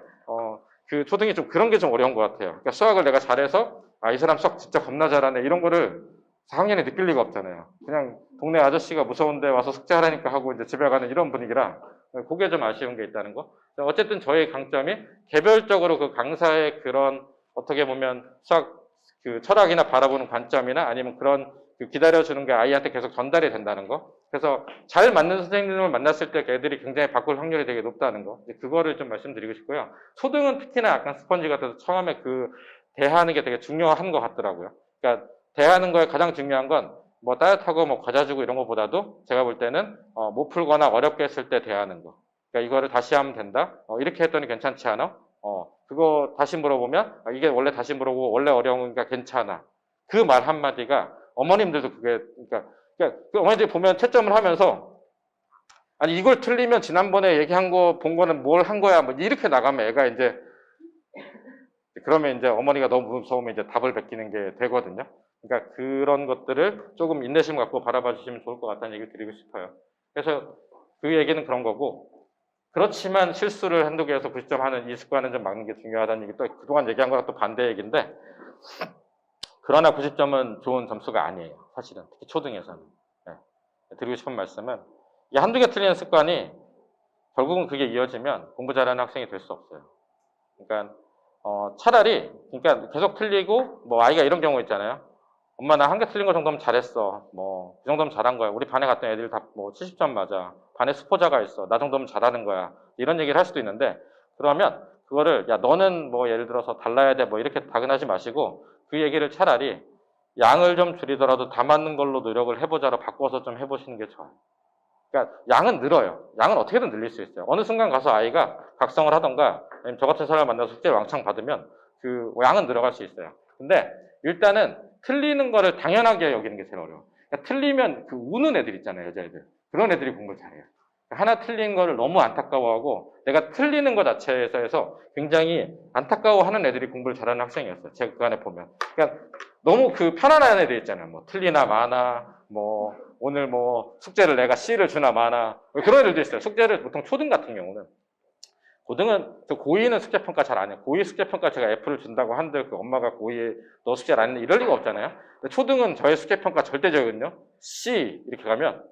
A: 초등이 좀 그런 게 좀 어려운 것 같아요. 그러니까 수학을 내가 잘해서, 이 사람 수학 진짜 겁나 잘하네, 이런 거를 4학년에 느낄 리가 없잖아요. 그냥 동네 아저씨가 무서운데 와서 숙제하라니까 하고 이제 집에 가는 이런 분위기라, 그게 좀 아쉬운 게 있다는 거. 어쨌든 저의 강점이 개별적으로 그 강사의 그런 어떻게 보면 수학 철학이나 바라보는 관점이나 아니면 그런 기다려주는 게 아이한테 계속 전달이 된다는 거. 그래서 잘 맞는 선생님을 만났을 때 애들이 굉장히 바꿀 확률이 되게 높다는 거. 그거를 좀 말씀드리고 싶고요. 초등은 특히나 약간 스펀지 같아서 처음에 대하는 게 되게 중요한 것 같더라고요. 그러니까 대하는 거에 가장 중요한 건 뭐 따뜻하고 뭐 과자 주고 이런 것보다도 제가 볼 때는 못 풀거나 어렵게 했을 때 대하는 거. 그러니까 이거를 다시 하면 된다. 이렇게 했더니 괜찮지 않아? 그거 다시 물어보면 이게 원래 다시 물어보고 원래 어려우니까 괜찮아. 그 말 한마디가 어머님들도 그러니까 그 어머니들이 보면 채점을 하면서 아니 이걸 틀리면 지난번에 얘기한 거 본 거는 뭘 한 거야 뭐 이렇게 나가면 애가 이제 그러면 이제 어머니가 너무 무서우면 이제 답을 베끼는 게 되거든요. 그러니까 그런 것들을 조금 인내심 갖고 바라봐 주시면 좋을 것 같다는 얘기를 드리고 싶어요. 그래서 그 얘기는 그런 거고, 그렇지만 실수를 한두 개에서 90점 하는 이 습관은 좀 막는 게 중요하다는 얘기, 또 그동안 얘기한 거랑 또 반대 얘기인데, 그러나 90점은 좋은 점수가 아니에요. 사실은. 특히 초등에서는. 네. 드리고 싶은 말씀은, 이 한두 개 틀리는 습관이 결국은 그게 이어지면 공부 잘하는 학생이 될 수 없어요. 그러니까, 차라리, 그러니까 계속 틀리고, 뭐 아이가 이런 경우 있잖아요. 엄마 나 한 개 틀린 거 정도면 잘했어. 뭐, 그 정도면 잘한 거야. 우리 반에 갔던 애들 다 뭐 70점 맞아. 반에 수포자가 있어. 나 정도면 잘하는 거야. 이런 얘기를 할 수도 있는데, 그러면 그거를, 야, 너는 뭐 예를 들어서 달라야 돼. 뭐 이렇게 당연하지 마시고, 그 얘기를 차라리 양을 좀 줄이더라도 다 맞는 걸로 노력을 해보자로 바꿔서 좀 해보시는 게 좋아요. 그러니까 양은 늘어요. 양은 어떻게든 늘릴 수 있어요. 어느 순간 가서 아이가 각성을 하던가, 아니면 저 같은 사람을 만나서 숙제를 왕창 받으면 그 양은 늘어갈 수 있어요. 근데 일단은 틀리는 거를 당연하게 여기는 게 제일 어려워요. 그러니까 틀리면 그 우는 애들 있잖아요, 여자애들. 그런 애들이 공부를 잘해요. 하나 틀린 거를 너무 안타까워하고 내가 틀리는 것 자체에서 굉장히 안타까워하는 애들이 공부를 잘하는 학생이었어요. 제가 그간에 보면. 그러니까 너무 그 편안한 애들 있잖아요. 뭐 틀리나 마나, 뭐 오늘 뭐 숙제를 내가 C를 주나 마나 그런 애들도 있어요. 숙제를 보통 초등 같은 경우는. 고등은, 저 고2는 숙제평가 잘 안 해요. 고2 숙제평가 제가 F를 준다고 한들 그 엄마가 고2에 너 숙제를 안 했네 이럴 리가 없잖아요. 근데 초등은 저의 숙제평가 절대적이거든요. C 이렇게 가면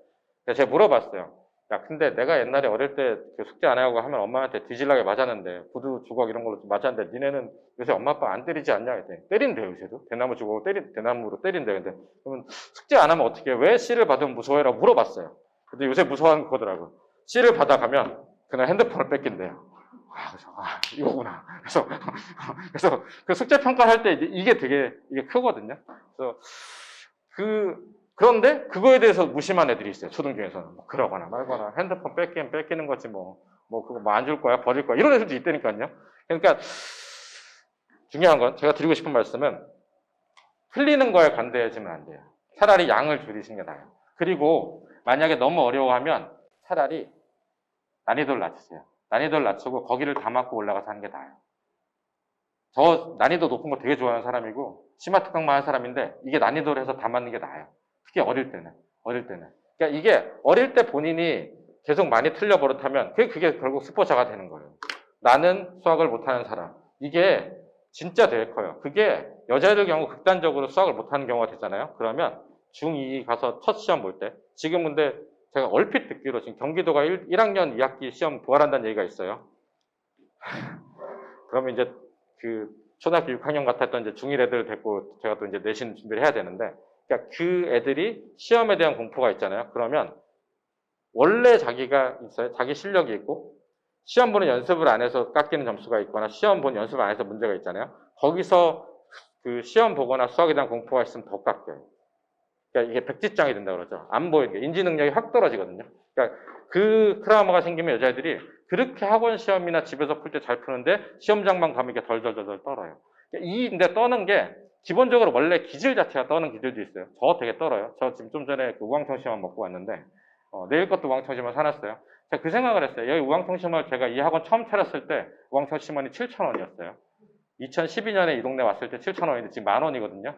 A: 제가 물어봤어요. 야, 근데 내가 옛날에 어릴 때 그 숙제 안 하고 하면 엄마한테 뒤질나게 맞았는데 구두 주걱 이런 걸로 맞았는데 니네는 요새 엄마 아빠 안 때리지 않냐 했더니 때린대요 요새도. 대나무 주걱 대나무로 때린대. 근데 그러면 숙제 안 하면 어떻게 해? 왜 C를 받으면 무서워해라고 물어봤어요. 근데 요새 무서워하는 거더라고요. C를 받아가면 그날 핸드폰을 뺏긴대요. 그래서 이거구나. 그래서 그 숙제 평가할 때 이게 되게 이게 크거든요. 그래서 그런데 그거에 대해서 무심한 애들이 있어요. 초등 중에서는 뭐 그러거나 말거나 핸드폰 뺏기는 거지 뭐 그거 뭐 안 줄 거야 버릴 거야 이런 애들도 있다니까요. 그러니까 중요한 건 제가 드리고 싶은 말씀은 틀리는 거에 관대해지면 안 돼요. 차라리 양을 줄이시는 게 나아요. 그리고 만약에 너무 어려워하면 차라리 난이도를 낮추세요. 난이도를 낮추고 거기를 다 맞고 올라가서 하는 게 나아요. 저 난이도 높은 거 되게 좋아하는 사람이고 심화 특강만 하는 사람인데 이게 난이도를 해서 다 맞는 게 나아요. 특히 어릴 때는. 그러니까 이게 어릴 때 본인이 계속 많이 틀려 버릇하면 그게 결국 스포자가 되는 거예요. 나는 수학을 못하는 사람. 이게 진짜 되게 커요. 그게 여자애들 경우 극단적으로 수학을 못하는 경우가 되잖아요. 그러면 중2 가서 첫 시험 볼 때 지금 근데 제가 얼핏 듣기로 지금 경기도가 1학년 2학기 시험 부활한다는 얘기가 있어요. 그러면 이제 그 초등학교 6학년 같았던 이제 중1 애들을 데리고 제가 또 이제 내신 준비를 해야 되는데, 그러니까 그 애들이 시험에 대한 공포가 있잖아요. 그러면 원래 자기가 있어요. 자기 실력이 있고 시험 보는 연습을 안 해서 깎이는 점수가 있거나 시험 보는 연습을 안 해서 문제가 있잖아요. 거기서 그 시험 보거나 수학에 대한 공포가 있으면 더 깎여요. 그러니까 이게 백지장이 된다고 그러죠. 안 보이는 게 인지 능력이 확 떨어지거든요. 그러니까 그 트라우마가 생기면 여자애들이 그렇게 학원 시험이나 집에서 풀 때 잘 푸는데 시험장만 가면 이게 덜덜덜 떨어요. 근데 떠는 게 기본적으로 원래 기질 자체가 떠는 기질도 있어요. 저 되게 떨어요. 저 지금 좀 전에 그 우황청심환 먹고 왔는데 내일 것도 우황청심환 사놨어요. 제가 그 생각을 했어요. 여기 우황청심환 제가 이 학원 처음 차렸을 때 우황청심환이 7,000원이었어요. 2012년에 이 동네 왔을 때 7,000원인데 지금 10,000원이거든요.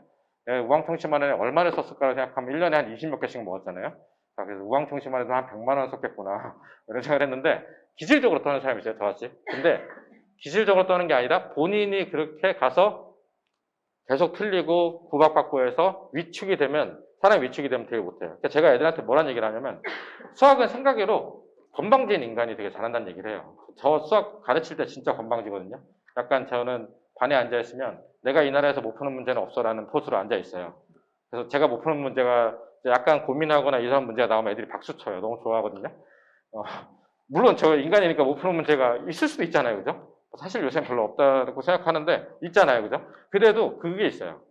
A: 우황청심환에 얼마를 썼을까를 생각하면 1년에 한 20몇 개씩 먹었잖아요. 그래서 우황청심환에도 한 100만 원 썼겠구나 이런 생각을 했는데 기질적으로 떠는 사람이 있어요. 저같이. 근데 기질적으로 떠는 게 아니라 본인이 그렇게 가서 계속 틀리고 구박받고 해서 위축이 되면 사람이 위축이 되면 되게 못해요. 그러니까 제가 애들한테 뭐란 얘기를 하냐면 수학은 생각외로 건방진 인간이 되게 잘한다는 얘기를 해요. 저 수학 가르칠 때 진짜 건방지거든요. 약간 저는 반에 앉아있으면 내가 이 나라에서 못 푸는 문제는 없어라는 포즈로 앉아있어요. 그래서 제가 못 푸는 문제가 약간 고민하거나 이상한 문제가 나오면 애들이 박수 쳐요. 너무 좋아하거든요. 물론 저 인간이니까 못 푸는 문제가 있을 수도 있잖아요. 그죠? 사실 요새는 별로 없다고 생각하는데 있잖아요. 그죠? 그래도 그게 있어요.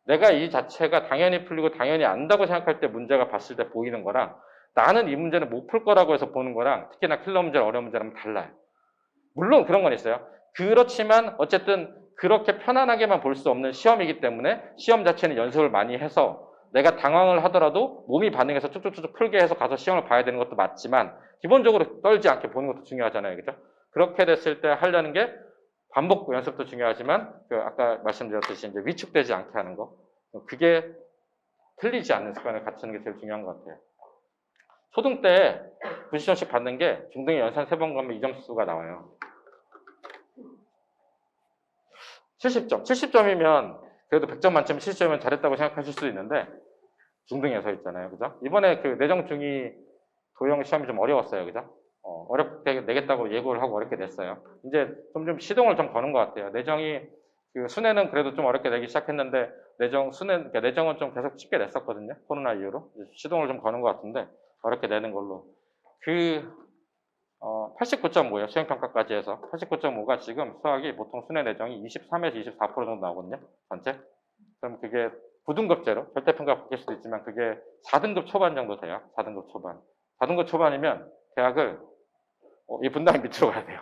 A: 내가 이 자체가 당연히 풀리고 당연히 안다고 생각할 때 문제가 봤을 때 보이는 거랑 나는 이 문제는 못 풀 거라고 해서 보는 거랑 특히나 킬러 문제나 어려운 문제는 달라요. 물론 그런 건 있어요. 그렇지만 어쨌든 그렇게 편안하게만 볼 수 없는 시험이기 때문에 시험 자체는 연습을 많이 해서 내가 당황을 하더라도 몸이 반응해서 쭉쭉쭉 풀게 해서 가서 시험을 봐야 되는 것도 맞지만 기본적으로 떨지 않게 보는 것도 중요하잖아요. 그죠? 그렇게 됐을 때 하려는 게 반복 연습도 중요하지만 아까 말씀드렸듯이 이제 위축되지 않게 하는 거. 그게 틀리지 않는 습관을 갖추는 게 제일 중요한 것 같아요. 초등 때 90점씩 받는 게 중등에 연산 3번 가면 2점수가 나와요. 70점. 70점이면 그래도 100점 만점에 70점이면 잘했다고 생각하실 수도 있는데 중등에서 있잖아요. 그죠? 이번에 그 내정 중위 도형 시험이 좀 어려웠어요. 그죠? 어렵게 내겠다고 예고를 하고 어렵게 냈어요. 이제 좀 시동을 좀 거는 것 같아요. 내정이 그 순회는 그래도 좀 어렵게 내기 시작했는데 그러니까 내정은 좀 계속 쉽게 냈었거든요. 코로나 이후로 시동을 좀 거는 것 같은데 어렵게 내는 걸로 89.5예요. 수행평가까지 해서 89.5가 지금 수학이 보통 순회 내정이 23에서 24% 정도 나오거든요. 전체. 그럼 그게 9등급제로 절대평가 바뀔 수도 있지만 그게 4등급 초반 정도 돼요. 4등급 초반. 4등급 초반이면 대학을 이 분당 밑으로 가야 돼요.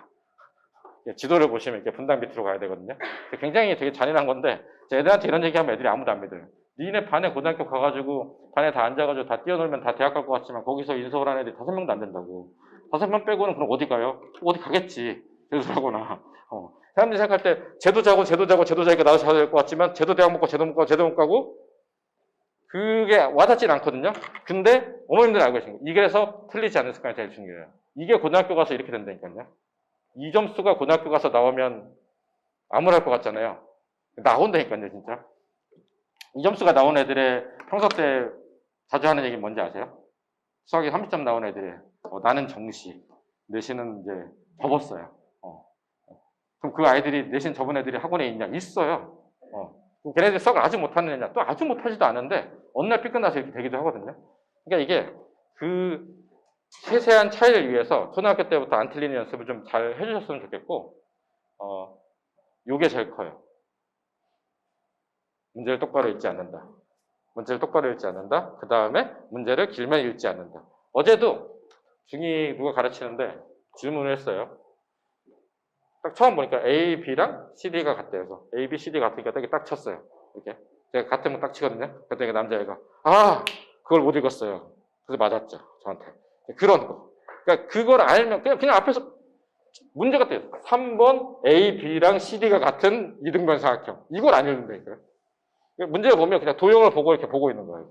A: 지도를 보시면 이렇게 분당 밑으로 가야 되거든요. 굉장히 되게 잔인한 건데 애들한테 이런 얘기하면 애들이 아무도 안 믿어요. 니네 반에 고등학교 가가지고 반에 다 앉아가지고 다 뛰어놀면 다 대학 갈 것 같지만 거기서 인서울 하는 애들이 5명도 안 된다고. 5명 빼고는 그럼 어디 가요? 어디 가겠지. 재수하거나. 사람들이 생각할 때 쟤도 자니까 나도 자야 될 것 같지만 쟤도 대학 못 가고 쟤도 못 가고 그게 와닿진 않거든요. 근데 어머님들은 알고 계신 거예요. 이래서 틀리지 않는 습관이 제일 중요해요. 이게 고등학교 가서 이렇게 된다니까요. 이 점수가 고등학교 가서 나오면 암울할 것 같잖아요. 나온다니까요, 진짜. 이 점수가 나온 애들의 평소 때 자주 하는 얘기 뭔지 아세요? 수학이 30점 나온 애들이 나는 정시, 내신은 이제 접었어요. 그럼 그 아이들이 내신 접은 애들이 학원에 있냐? 있어요. 걔네들 수학을 아주 못하는 애냐? 또 아주 못하지도 않은데 어느 날 삐끗나서 이렇게 되기도 하거든요. 그러니까 이게 그 세세한 차이를 위해서 초등학교 때부터 안 틀리는 연습을 좀 잘 해주셨으면 좋겠고 요게 제일 커요. 문제를 똑바로 읽지 않는다. 문제를 똑바로 읽지 않는다. 그 다음에 문제를 길면 읽지 않는다. 어제도 중2 누가 가르치는데 질문을 했어요. 딱 처음 보니까 A, B랑 CD가 같대요. 그래서 A, B, CD 같으니까 딱 쳤어요. 이렇게. 제가 같으면 딱 치거든요. 그랬더니 남자애가 그걸 못 읽었어요. 그래서 맞았죠. 저한테. 그런 거. 그러니까 그걸 알면 그냥 앞에서 문제가 돼요. 3번 A, B랑 CD가 같은 이등변 사각형. 이걸 안 읽는다니까요. 문제를 보면 그냥 도형을 보고 이렇게 보고 있는 거예요.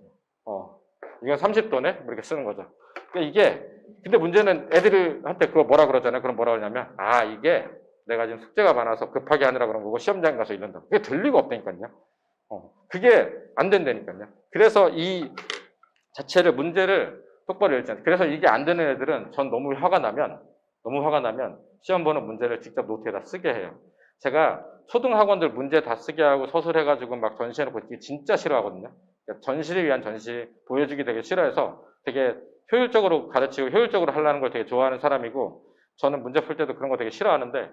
A: 이건 30도네? 이렇게 쓰는 거죠. 그러니까 근데 문제는 애들한테 그거 뭐라 그러잖아요. 그럼 뭐라 그러냐면, 이게 내가 지금 숙제가 많아서 급하게 하느라 그런 거고 시험장 가서 이런다. 그게 될 리가 없다니까요. 그게 안 된다니까요. 그래서 이 자체를 문제를 똑바로 읽지 않아요. 그래서 이게 안 되는 애들은 전 너무 화가 나면 시험 보는 문제를 직접 노트에다 쓰게 해요. 제가 초등학원들 문제 다 쓰게 하고 서술해가지고 막 전시해놓고 이게 진짜 싫어하거든요. 그러니까 전시를 위한 전시 보여주기 되게 싫어해서 되게 효율적으로 가르치고 효율적으로 하려는 걸 되게 좋아하는 사람이고 저는 문제 풀 때도 그런 거 되게 싫어하는데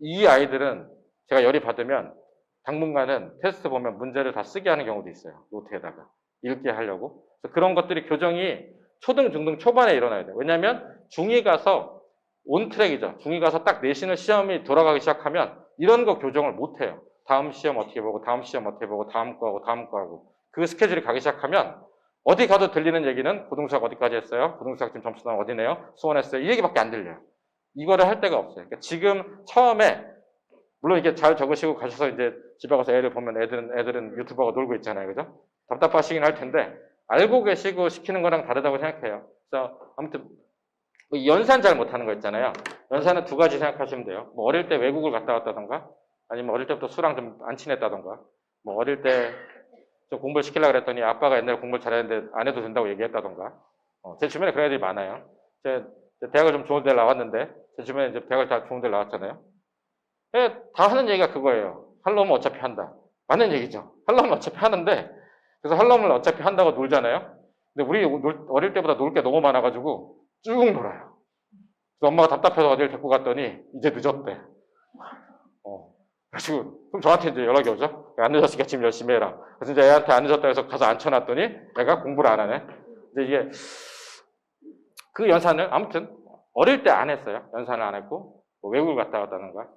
A: 이 아이들은 제가 열이 받으면 당분간은 테스트 보면 문제를 다 쓰게 하는 경우도 있어요. 노트에다가 읽게 하려고. 그래서 그런 것들이 교정이 초등, 중등 초반에 일어나야 돼요. 왜냐하면 중2 가서 온 트랙이죠. 중2 가서 딱 내신을 시험이 돌아가기 시작하면 이런 거 교정을 못 해요. 다음 시험 어떻게 보고 다음 시험 어떻게 보고 다음 거 하고 그 스케줄이 가기 시작하면 어디 가도 들리는 얘기는 고등수학 어디까지 했어요? 고등수학 지금 점수 나온 어디네요? 수원했어요? 이 얘기밖에 안 들려요. 이거를 할 데가 없어요. 그러니까 지금 처음에 물론 이렇게 잘 적으시고 가셔서 이제 집에 가서 애를 보면 애들은 유튜버가 놀고 있잖아요. 그죠? 답답하시긴 할 텐데 알고 계시고 시키는 거랑 다르다고 생각해요. 그래서 아무튼 연산 잘 못하는 거 있잖아요. 연산은 두 가지 생각하시면 돼요. 뭐 어릴 때 외국을 갔다 왔다던가 아니면 어릴 때부터 수랑 좀 안 친했다던가 뭐 어릴 때 좀 공부를 시키려고 그랬더니 아빠가 옛날에 공부를 잘했는데 안 해도 된다고 얘기했다던가 제 주변에 그런 애들이 많아요. 대학을 좀 좋은 데를 나왔는데 제 주변에 이제 대학을 다 좋은 데를 나왔잖아요. 다 하는 얘기가 그거예요. 할 놈은 어차피 한다. 맞는 얘기죠. 할 놈은 어차피 하는데 그래서 할 놈은 어차피 한다고 놀잖아요. 근데 우리 어릴 때보다 놀 게 너무 많아가지고 쭉 놀아요. 그래서 엄마가 답답해서 어딜 데리고 갔더니 이제 늦었대. 그래가지고 그럼 저한테 이제 연락이 오죠. 안 늦었으니까 지금 열심히 해라. 그래서 이제 애한테 안 늦었다 해서 가서 앉혀놨더니 애가 공부를 안 하네. 이제 이게 그 연산을 아무튼 어릴 때 안 했어요. 연산을 안 했고 뭐 외국을 갔다 왔다는가.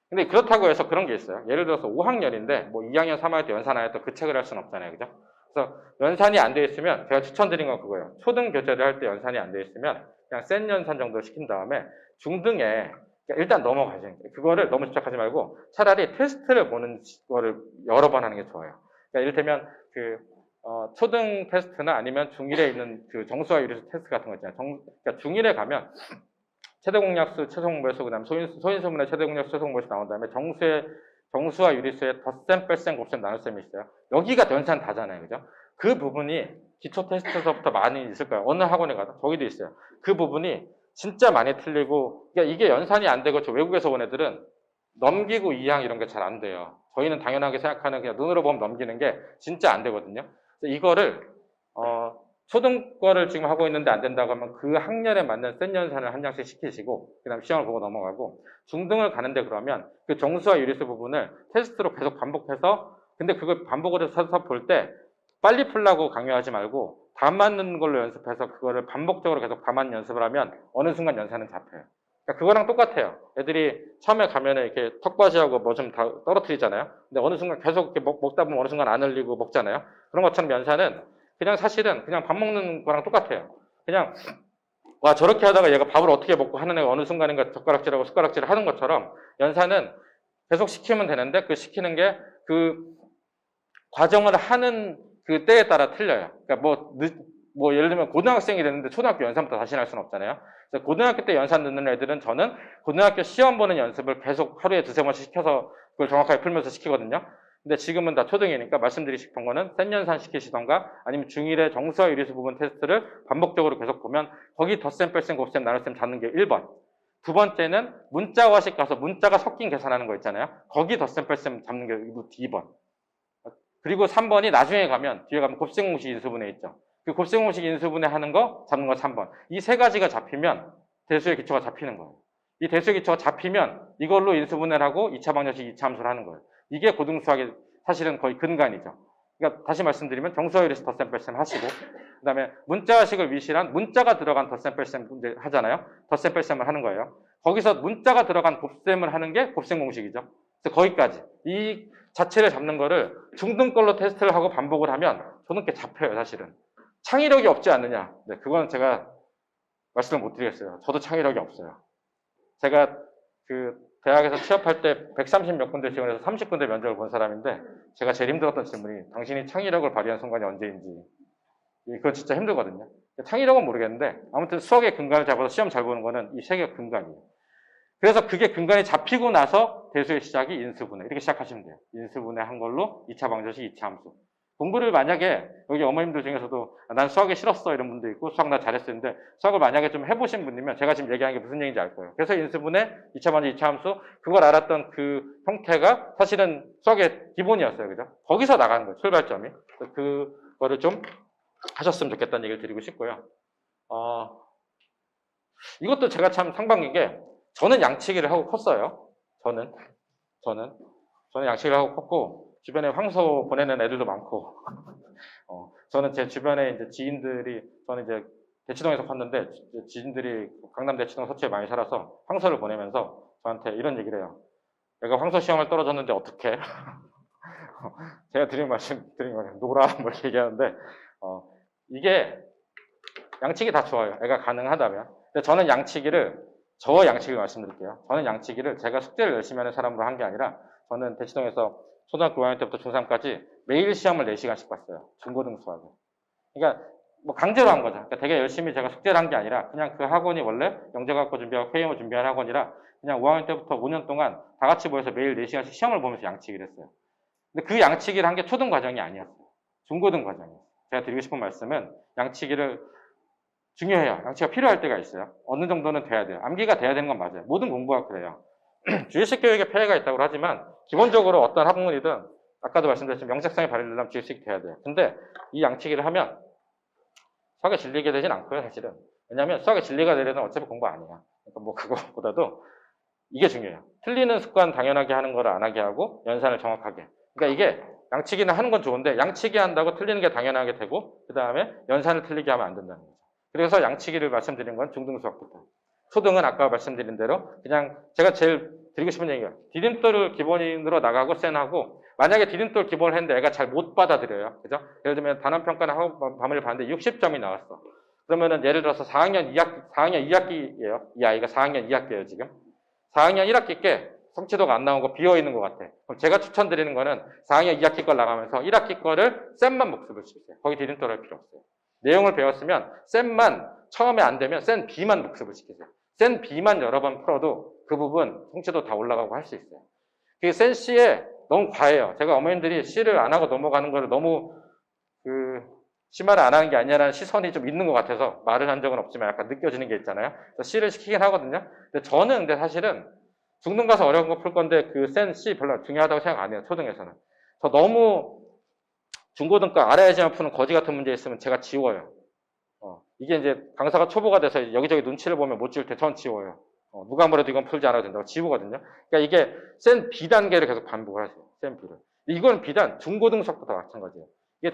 A: 근데 그렇다고 해서 그런 게 있어요. 예를 들어서 5학년인데 뭐 2학년, 3학년 때 연산 안 했다 그 책을 할 수는 없잖아요. 그죠? 그래서 연산이 안 돼 있으면 제가 추천드린 건 그거예요. 초등 교재를 할 때 연산이 안 돼 있으면 그냥 센 연산 정도 시킨 다음에 중등에 일단 넘어가죠. 그거를 너무 집착하지 말고 차라리 테스트를 보는 거를 여러 번 하는 게 좋아요. 그러니까 이를테면 초등 테스트나 아니면 중1에 있는 그 정수와 유리수 테스트 같은 거 있잖아요. 그러니까 중1에 가면 최대공약수, 최소공모수, 그다음 소인수문의 최대공약수, 최소공모수 나온 다음에 정수와 유리수의 덧셈, 뺄셈, 곱셈, 나눗셈이 있어요. 여기가 연산 다잖아요. 그죠? 그 부분이 기초 테스트에서부터 많이 있을 거예요. 어느 학원에 가도 저기도 있어요. 그 부분이 진짜 많이 틀리고, 그러니까 이게 연산이 안 되고 저 외국에서 온 애들은 넘기고 2항 이런 게 잘 안 돼요. 저희는 당연하게 생각하는 그냥 눈으로 보면 넘기는 게 진짜 안 되거든요. 그래서 이거를 초등 거를 지금 하고 있는데 안 된다고 하면 그 학년에 맞는 센 연산을 한 장씩 시키시고 그다음 시험을 보고 넘어가고, 중등을 가는데 그러면 그 정수와 유리수 부분을 테스트로 계속 반복해서, 근데 그걸 반복을 해서 볼 때 빨리 풀라고 강요하지 말고 답 맞는 걸로 연습해서 그거를 반복적으로 계속 답 맞는 연습을 하면 어느 순간 연산은 잡혀요. 그러니까 그거랑 똑같아요. 애들이 처음에 가면은 이렇게 턱받이하고 뭐 좀 다 떨어뜨리잖아요. 근데 어느 순간 계속 이렇게 먹다 보면 어느 순간 안 흘리고 먹잖아요. 그런 것처럼 연산은 그냥 사실은 그냥 밥 먹는 거랑 똑같아요. 그냥 와 저렇게 하다가 얘가 밥을 어떻게 먹고 하는 애가 어느 순간인가 젓가락질하고 숟가락질을 하는 것처럼 연산은 계속 시키면 되는데 그 시키는 게 그 과정을 하는 그 때에 따라 틀려요. 그러니까 뭐 예를 들면 고등학생이 됐는데 초등학교 연산부터 다시 할 수는 없잖아요. 그래서 고등학교 때 연산 듣는 애들은 저는 고등학교 시험 보는 연습을 계속 하루에 두세 번씩 시켜서 그걸 정확하게 풀면서 시키거든요. 근데 지금은 다 초등이니까 말씀드리고 싶은 거는 센 연산 시키시던가 아니면 중1의 정수와 유리수 부분 테스트를 반복적으로 계속 보면 거기 덧셈, 뺄셈, 곱셈, 나눗셈 잡는 게 1번. 두 번째는 문자화식 가서 문자가 섞인 계산하는 거 있잖아요. 거기 덧셈, 뺄셈 잡는 게 2번. 그리고 3번이 나중에 가면 뒤에 가면 곱셈공식 인수분해 있죠. 그 곱셈공식 인수분해 하는 거 잡는 거 3번. 이 세 가지가 잡히면 대수의 기초가 잡히는 거예요. 이 대수의 기초가 잡히면 이걸로 인수분해를 하고 2차 방정식 2차 함수를 하는 거예요. 이게 고등수학의 사실은 거의 근간이죠. 그러니까 다시 말씀드리면 정수와 유리수 덧셈 뺄셈 하시고, 그 다음에 문자식을 위시한 문자가 들어간 덧셈 뺄셈 하잖아요. 덧셈 뺄셈을 하는 거예요. 거기서 문자가 들어간 곱셈을 하는 게 곱셈 공식이죠. 그래서 거기까지 이 자체를 잡는 거를 중등 걸로 테스트를 하고 반복을 하면 저는 꽤 잡혀요. 사실은 창의력이 없지 않느냐. 네, 그건 제가 말씀을 못 드리겠어요. 저도 창의력이 없어요. 제가 그 대학에서 취업할 때 130 몇 군데 지원해서 30군데 면접을 본 사람인데 제가 제일 힘들었던 질문이 당신이 창의력을 발휘한 순간이 언제인지. 그건 진짜 힘들거든요. 창의력은 모르겠는데 아무튼 수학의 근간을 잡아서 시험 잘 보는 거는 이 세 개가 근간이에요. 그래서 그게 근간이 잡히고 나서 대수의 시작이 인수분해. 이렇게 시작하시면 돼요. 인수분해 한 걸로 2차 방정식, 2차 함수. 공부를 만약에 여기 어머님들 중에서도 난 수학이 싫었어 이런 분도 있고 수학 나 잘했었는데 수학을 만약에 좀 해보신 분이면 제가 지금 얘기하는 게 무슨 얘기인지 알 거예요. 그래서 인수분해, 2차 방정식, 2차 함수 그걸 알았던 그 형태가 사실은 수학의 기본이었어요. 그죠? 거기서 나가는 거예요. 출발점이. 그거를 좀 하셨으면 좋겠다는 얘기를 드리고 싶고요. 이것도 제가 참 상반기인 게 저는 양치기를 하고 컸어요. 저는 양치기를 하고 컸고 주변에 황소 보내는 애들도 많고 저는 제 주변에 이제 지인들이 저는 이제 대치동에서 컸는데 지인들이 강남 대치동 서초에 많이 살아서 황소를 보내면서 저한테 이런 얘기를 해요. 내가 황소 시험을 떨어졌는데 어떡해? 제가 드린 거예요. 놀아 뭐 이렇게 얘기하는데 이게 양치기 다 좋아요. 애가 가능하다면. 근데 저는 저 양치기를 말씀드릴게요. 저는 양치기를 제가 숙제를 열심히 하는 사람으로 한 게 아니라 저는 대치동에서 초등학교 5학년 때부터 중3까지 매일 시험을 4시간씩 봤어요. 중고등 수학을. 그러니까 뭐 강제로 한 거죠. 그러니까 되게 열심히 제가 숙제를 한 게 아니라 그냥 그 학원이 원래 영재학과 준비하고 KMO 준비하는 학원이라 그냥 5학년 때부터 5년 동안 다 같이 모여서 매일 4시간씩 시험을 보면서 양치기를 했어요. 근데 그 양치기를 한 게 초등 과정이 아니었어요. 중고등 과정이에요. 제가 드리고 싶은 말씀은 양치기를 중요해요. 양치가 필요할 때가 있어요. 어느 정도는 돼야 돼요. 암기가 돼야 되는 건 맞아요. 모든 공부가 그래요. 주입식 교육에 폐해가 있다고 하지만 기본적으로 어떤 학문이든 아까도 말씀드렸지만 명작성이 발휘되려면 주입식이 돼야 돼요. 근데 이 양치기를 하면 수학에 질리게 되진 않고요. 사실은. 왜냐하면 수학에 진리가 되려면 어차피 공부 아니야. 그러니까 뭐 그거보다도 이게 중요해요. 틀리는 습관 당연하게 하는 거를 안 하게 하고 연산을 정확하게. 그러니까 이게 양치기는 하는 건 좋은데 양치기 한다고 틀리는 게 당연하게 되고 그 다음에 연산을 틀리게 하면 안 된다는 거죠. 그래서 양치기를 말씀드린 건 중등 수학부터. 초등은 아까 말씀드린 대로 그냥 제가 제일 드리고 싶은 얘기가 디딤돌을 기본으로 나가고 센하고 만약에 디딤돌 기본을 했는데 애가 잘 못 받아들여요. 그죠? 예를 들면 단원평가나 학업반을 봤는데 60점이 나왔어. 그러면은 예를 들어서 4학년 2학기예요. 이 아이가 4학년 2학기예요, 지금. 4학년 1학기 께 성취도가 안 나온 거 비어 있는 것 같아. 그럼 제가 추천드리는 거는 4학년 2학기 걸 나가면서 1학기 거를 쌤만 복습을 시키세요. 거기 디딤돌 할 필요 없어요. 내용을 배웠으면 쌤만 처음에 안 되면 쌤 B만 복습을 시키세요. 쌤 B만 여러 번 풀어도 그 부분 성취도 다 올라가고 할 수 있어요. 그게 쌤 C에 너무 과해요. 제가 어머님들이 C를 안 하고 넘어가는 거를 너무 심화를 안 하는 게 아니라는 시선이 좀 있는 것 같아서 말을 한 적은 없지만 약간 느껴지는 게 있잖아요. 그래서 C를 시키긴 하거든요. 근데 저는 근데 사실은 중등 가서 어려운 거 풀 건데 그 센 C 별로 중요하다고 생각 안 해요. 초등에서는. 저 너무 중고등 거 알아야지만 푸는 거지 같은 문제 있으면 제가 지워요. 이게 이제 강사가 초보가 돼서 여기저기 눈치를 보면 못 지울 때 전 지워요. 누가 뭐래도 이건 풀지 않아도 된다고 지우거든요. 그러니까 이게 센 B 단계를 계속 반복을 하세요. 센 B를. 이건 비단 중고등 수학부터 마찬가지예요. 이게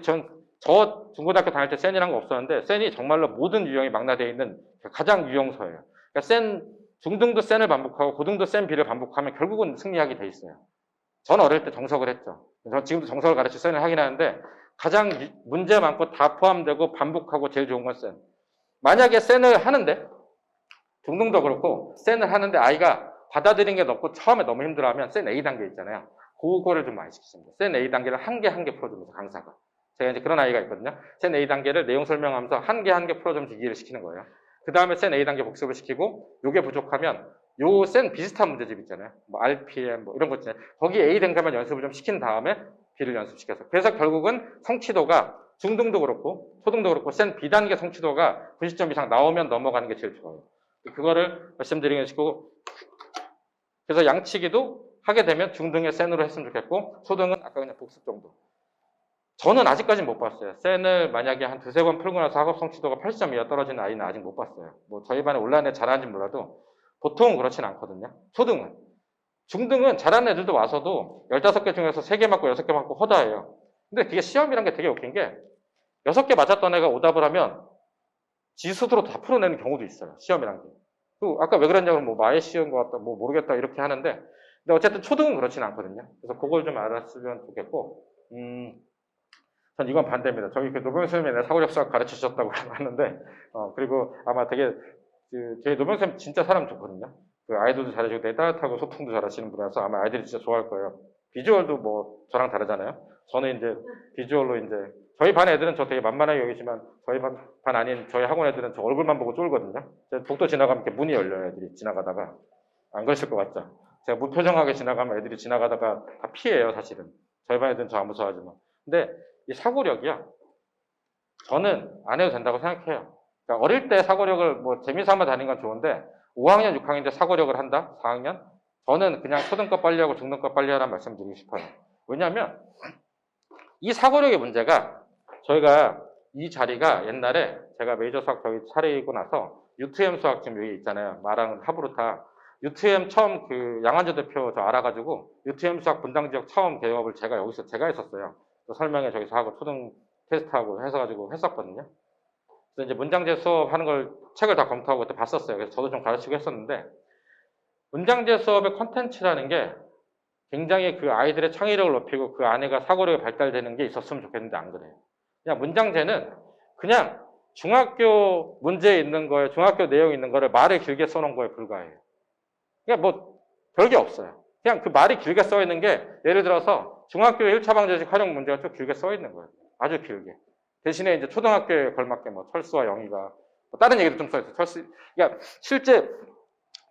A: 저 중고등학교 다닐 때 센이란 거 없었는데 센이 정말로 모든 유형이 망라되어 있는 가장 유형서예요. 그러니까 중등도 센을 반복하고 고등도 센 B를 반복하면 결국은 승리하게 돼 있어요. 저는 어릴 때 정석을 했죠. 저 지금도 정석을 가르쳐 센을 하긴 하는데 가장 문제 많고 다 포함되고 반복하고 제일 좋은 건 센. 만약에 센을 하는데 중등도 그렇고 센을 하는데 아이가 받아들이는 게 없고 처음에 너무 힘들어하면 센 A 단계 있잖아요. 그거를 좀 많이 시키십니다. 센 A 단계를 한 개 한 개 풀어주면서 강사가. 제가 이제 그런 아이가 있거든요. 센 A 단계를 내용 설명하면서 한 개 한 개 풀어주면서 이해를 시키는 거예요. 그 다음에 센 A 단계 복습을 시키고 요게 부족하면 요 센 비슷한 문제집 있잖아요. 뭐 RPM 뭐 이런 거 있잖아요. 거기 A 단계만 연습을 좀 시킨 다음에 B를 연습시켜서. 그래서 결국은 성취도가 중등도 그렇고 초등도 그렇고 센 B단계 성취도가 90점 이상 나오면 넘어가는 게 제일 좋아요. 그거를 말씀드리는 것이고 그래서 양치기도 하게 되면 중등의 센으로 했으면 좋겠고 초등은 아까 그냥 복습 정도. 저는 아직까지는 못 봤어요. 센을 만약에 한 두세 번 풀고 나서 학업 성취도가 80점 이하 떨어지는 아이는 아직 못 봤어요. 뭐 저희 반에 온라인에 잘하는지 몰라도 보통은 그렇진 않거든요. 초등은. 중등은 잘하는 애들도 와서도 15개 중에서 3개 맞고 6개 맞고 허다해요. 근데 그게 시험이란 게 되게 웃긴 게 6개 맞았던 애가 오답을 하면 지수로 다 풀어내는 경우도 있어요. 시험이란 게. 또 아까 왜 그랬냐고 뭐 마의 시험 것 같다 뭐 모르겠다 이렇게 하는데 근데 어쨌든 초등은 그렇진 않거든요. 그래서 그걸 좀 알았으면 좋겠고 전 이건 반대입니다. 저기 그 노병 선생님이 사고력 수학 가르쳐 주셨다고 하는데 그리고 아마 되게 저희 노병 선생님 진짜 사람 좋거든요. 그 아이들도 잘해주고 되게 따뜻하고 소통도 잘하시는 분이라서 아마 아이들이 진짜 좋아할 거예요. 비주얼도 뭐 저랑 다르잖아요. 저는 이제 비주얼로 이제 저희 반 애들은 저 되게 만만하게 여기지만 저희 반 아닌 저희 학원 애들은 저 얼굴만 보고 쫄거든요. 복도 지나가면 이렇게 문이 열려요. 애들이 지나가다가 안 그러실 것 같죠? 제가 무표정하게 지나가면 애들이 지나가다가 다 피해요. 사실은 저희 반 애들은 저 안 무서워하지만 근데 이 사고력이요. 저는 안 해도 된다고 생각해요. 그러니까 어릴 때 사고력을 뭐 재미삼아 다니는 건 좋은데 5학년, 6학년 때 사고력을 한다? 4학년? 저는 그냥 초등급 빨리 하고 중등급 빨리 하라는 말씀 드리고 싶어요. 왜냐하면 이 사고력의 문제가 저희가 이 자리가 옛날에 제가 메이저 수학 저기 차리고 나서 UTM 수학 지금 여기 있잖아요. 마랑 하브루타. UTM 처음 그 양환조 대표 저 알아가지고 UTM 수학 분당 지역 처음 개업을 제가 했었어요. 설명회 저기서 하고 초등 테스트하고 해서 했었거든요. 그래서 이제 문장제 수업하는 걸 책을 다 검토하고 그때 봤었어요. 그래서 저도 좀 가르치고 했었는데 문장제 수업의 컨텐츠라는 게 굉장히 그 아이들의 창의력을 높이고 그 안에가 사고력이 발달되는 게 있었으면 좋겠는데 안 그래요. 그냥 문장제는 그냥 중학교 문제에 있는 거에 중학교 내용이 있는 거를 말을 길게 써놓은 거에 불과해요. 그냥 뭐 별게 없어요. 그냥 그 말이 길게 써 있는 게 예를 들어서 중학교 1차 방정식 활용 문제가 좀 길게 써 있는 거예요. 아주 길게. 대신에 이제 초등학교에 걸맞게 뭐 철수와 영희가 뭐 다른 얘기도 좀 써 있어요. 그러니까 실제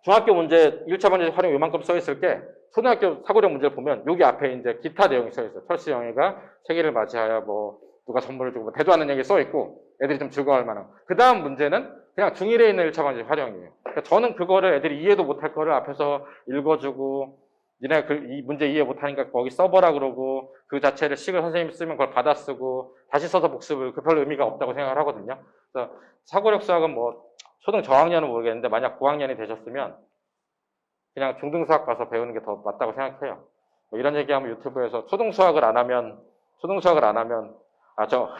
A: 중학교 문제 1차 방정식 활용 요만큼 써 있을 게 초등학교 사고력 문제를 보면 여기 앞에 이제 기타 내용이 써 있어요. 철수 영희가 생일을 맞이하여 뭐 누가 선물을 주고 뭐 대도하는 얘기 써 있고 애들이 좀 즐거워할 만한. 그 다음 문제는 그냥 중1에 있는 1차 방정식 활용이에요. 그러니까 저는 그거를 애들이 이해도 못할 거를 앞에서 읽어주고 니네 이 문제 이해 못하니까 거기 써보라 그러고 그 자체를 식을 선생님이 쓰면 그걸 받아 쓰고 다시 써서 복습을 그 별 의미가 없다고 생각을 하거든요. 그래서 사고력 수학은 뭐 초등 저학년은 모르겠는데 만약 고학년이 되셨으면 그냥 중등수학 가서 배우는 게 더 맞다고 생각해요. 뭐 이런 얘기하면 유튜브에서 초등수학을 안 하면 저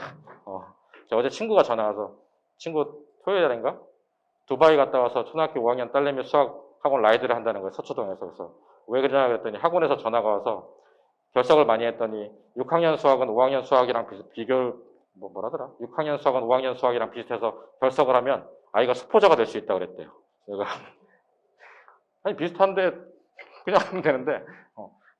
A: 어제 친구가 전화 와서 친구 토요일인가 두바이 갔다 와서 초등학교 5학년 딸내미 수학 학원 라이드를 한다는 거예요. 서초동에서. 그래서 왜 그러냐 그랬더니 학원에서 전화가 와서 결석을 많이 했더니 6학년 수학은 5학년 수학이랑 뭐라더라? 6학년 수학은 5학년 수학이랑 비슷해서 결석을 하면 아이가 수포자가 될 수 있다 그랬대요. 내가 아니 비슷한데 그냥 하면 되는데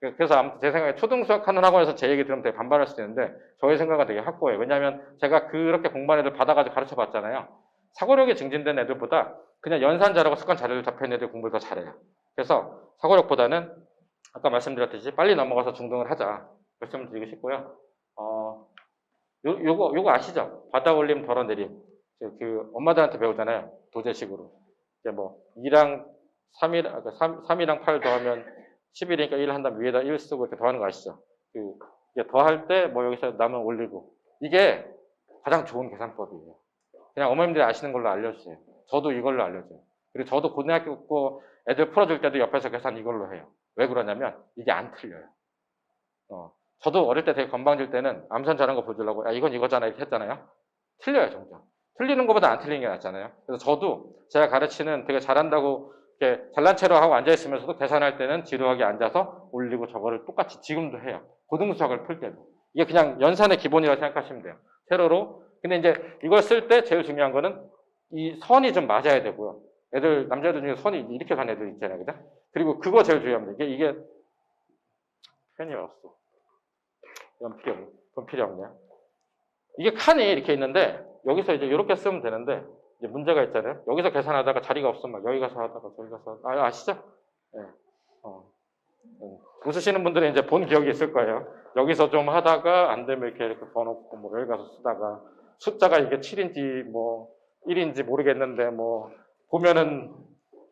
A: 그래서 아무튼 제 생각에 초등수학 하는 학원에서 제 얘기 들으면 되게 반발할 수도 있는데 저의 생각은 되게 확고해요. 왜냐하면 제가 그렇게 공부한 애들 받아가지고 가르쳐 봤잖아요. 사고력이 증진된 애들보다 그냥 연산 잘하고 습관 잘하는 애들 공부를 더 잘해요. 그래서 사고력보다는 아까 말씀드렸듯이 빨리 넘어가서 중등을 하자 말씀을 드리고 싶고요. 요거 아시죠? 받아 올림 덜어 내림. 그 엄마들한테 배우잖아요. 도제식으로. 이제 뭐 2랑 3이랑 8 더하면 11이니까 1 한다면 위에다 1 쓰고 이렇게 더하는 거 아시죠? 이게 더할 때 뭐 여기서 남은 올리고 이게 가장 좋은 계산법이에요. 그냥 어머님들이 아시는 걸로 알려주세요. 저도 이걸로 알려줘요. 그리고 저도 고등학교 애들 풀어줄 때도 옆에서 계산 이걸로 해요. 왜 그러냐면 이게 안 틀려요. 저도 어릴 때 되게 건방질 때는 암산 잘한 거 보여주려고 야 이건 이거잖아 이렇게 했잖아요. 틀려요 점점. 틀리는 것보다 안 틀리는 게 낫잖아요. 그래서 저도 제가 가르치는 되게 잘한다고 이렇게 잘난 체로 하고 앉아있으면서도 계산할 때는 지루하게 앉아서 올리고 저거를 똑같이 지금도 해요. 고등수학을 풀 때도. 이게 그냥 연산의 기본이라고 생각하시면 돼요. 세로로. 근데 이제 이걸 쓸 때 제일 중요한 거는 이 선이 좀 맞아야 되고요. 남자애들 중에 선이 이렇게 간 애들 있잖아요. 그죠? 그리고 그거 제일 중요합니다. 이게 펜이 없어. 이건 필요 없네요. 이게 칸이 이렇게 있는데 여기서 이제 이렇게 쓰면 되는데 이제 문제가 있잖아요. 여기서 계산하다가 자리가 없으면 막 여기 가서 하다가 저기 가서 아시죠? 네. 웃으시는 분들은 이제 본 기억이 있을 거예요. 여기서 좀 하다가 안 되면 이렇게 번호고 뭐 여기 가서 쓰다가 숫자가 이게 7인지 뭐 1인지 모르겠는데 뭐 보면은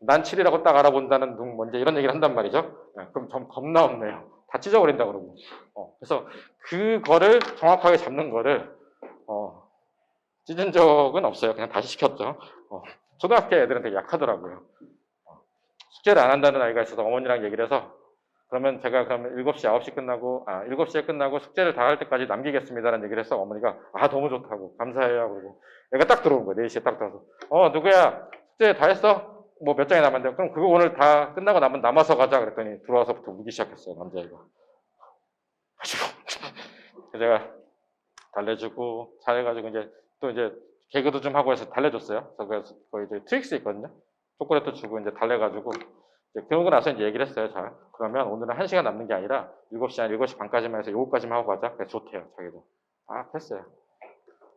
A: 난 7이라고 딱 알아본다는 둥 뭔지 이런 얘기를 한단 말이죠. 네, 그럼 좀 겁나 없네요. 다 찢어버린다 그러고. 그래서 그거를 정확하게 잡는 거를 찢은 적은 없어요. 그냥 다시 시켰죠. 초등학교 애들은 되게 약하더라고요. 숙제를 안 한다는 아이가 있어서 어머니랑 얘기를 해서 그러면 제가 그러면 7시, 9시 끝나고 7시에 끝나고 숙제를 다 할 때까지 남기겠습니다라는 얘기를 해서 어머니가 너무 좋다고 감사해요. 그리고 애가 딱 들어온 거예요. 4시에 딱 들어와서 누구야? 숙제 다 했어? 뭐 몇 장이 남았는데 그럼 그거 오늘 다 끝나고 남아서 가자 그랬더니 들어와서부터 우기 시작했어요. 남자애가. 제가 달래주고 잘해가지고 또 이제 개그도 좀 하고 해서 달래줬어요. 그래서 거의 이제 트윅스 있거든요. 초콜릿도 주고 이제 달래가지고 그러고 나서 이제 얘기를 했어요. 자, 그러면 오늘은 1시간 남는 게 아니라 7시 한 7시 반까지만 해서 요거까지만 하고 가자. 그래서 좋대요. 자기도. 했어요.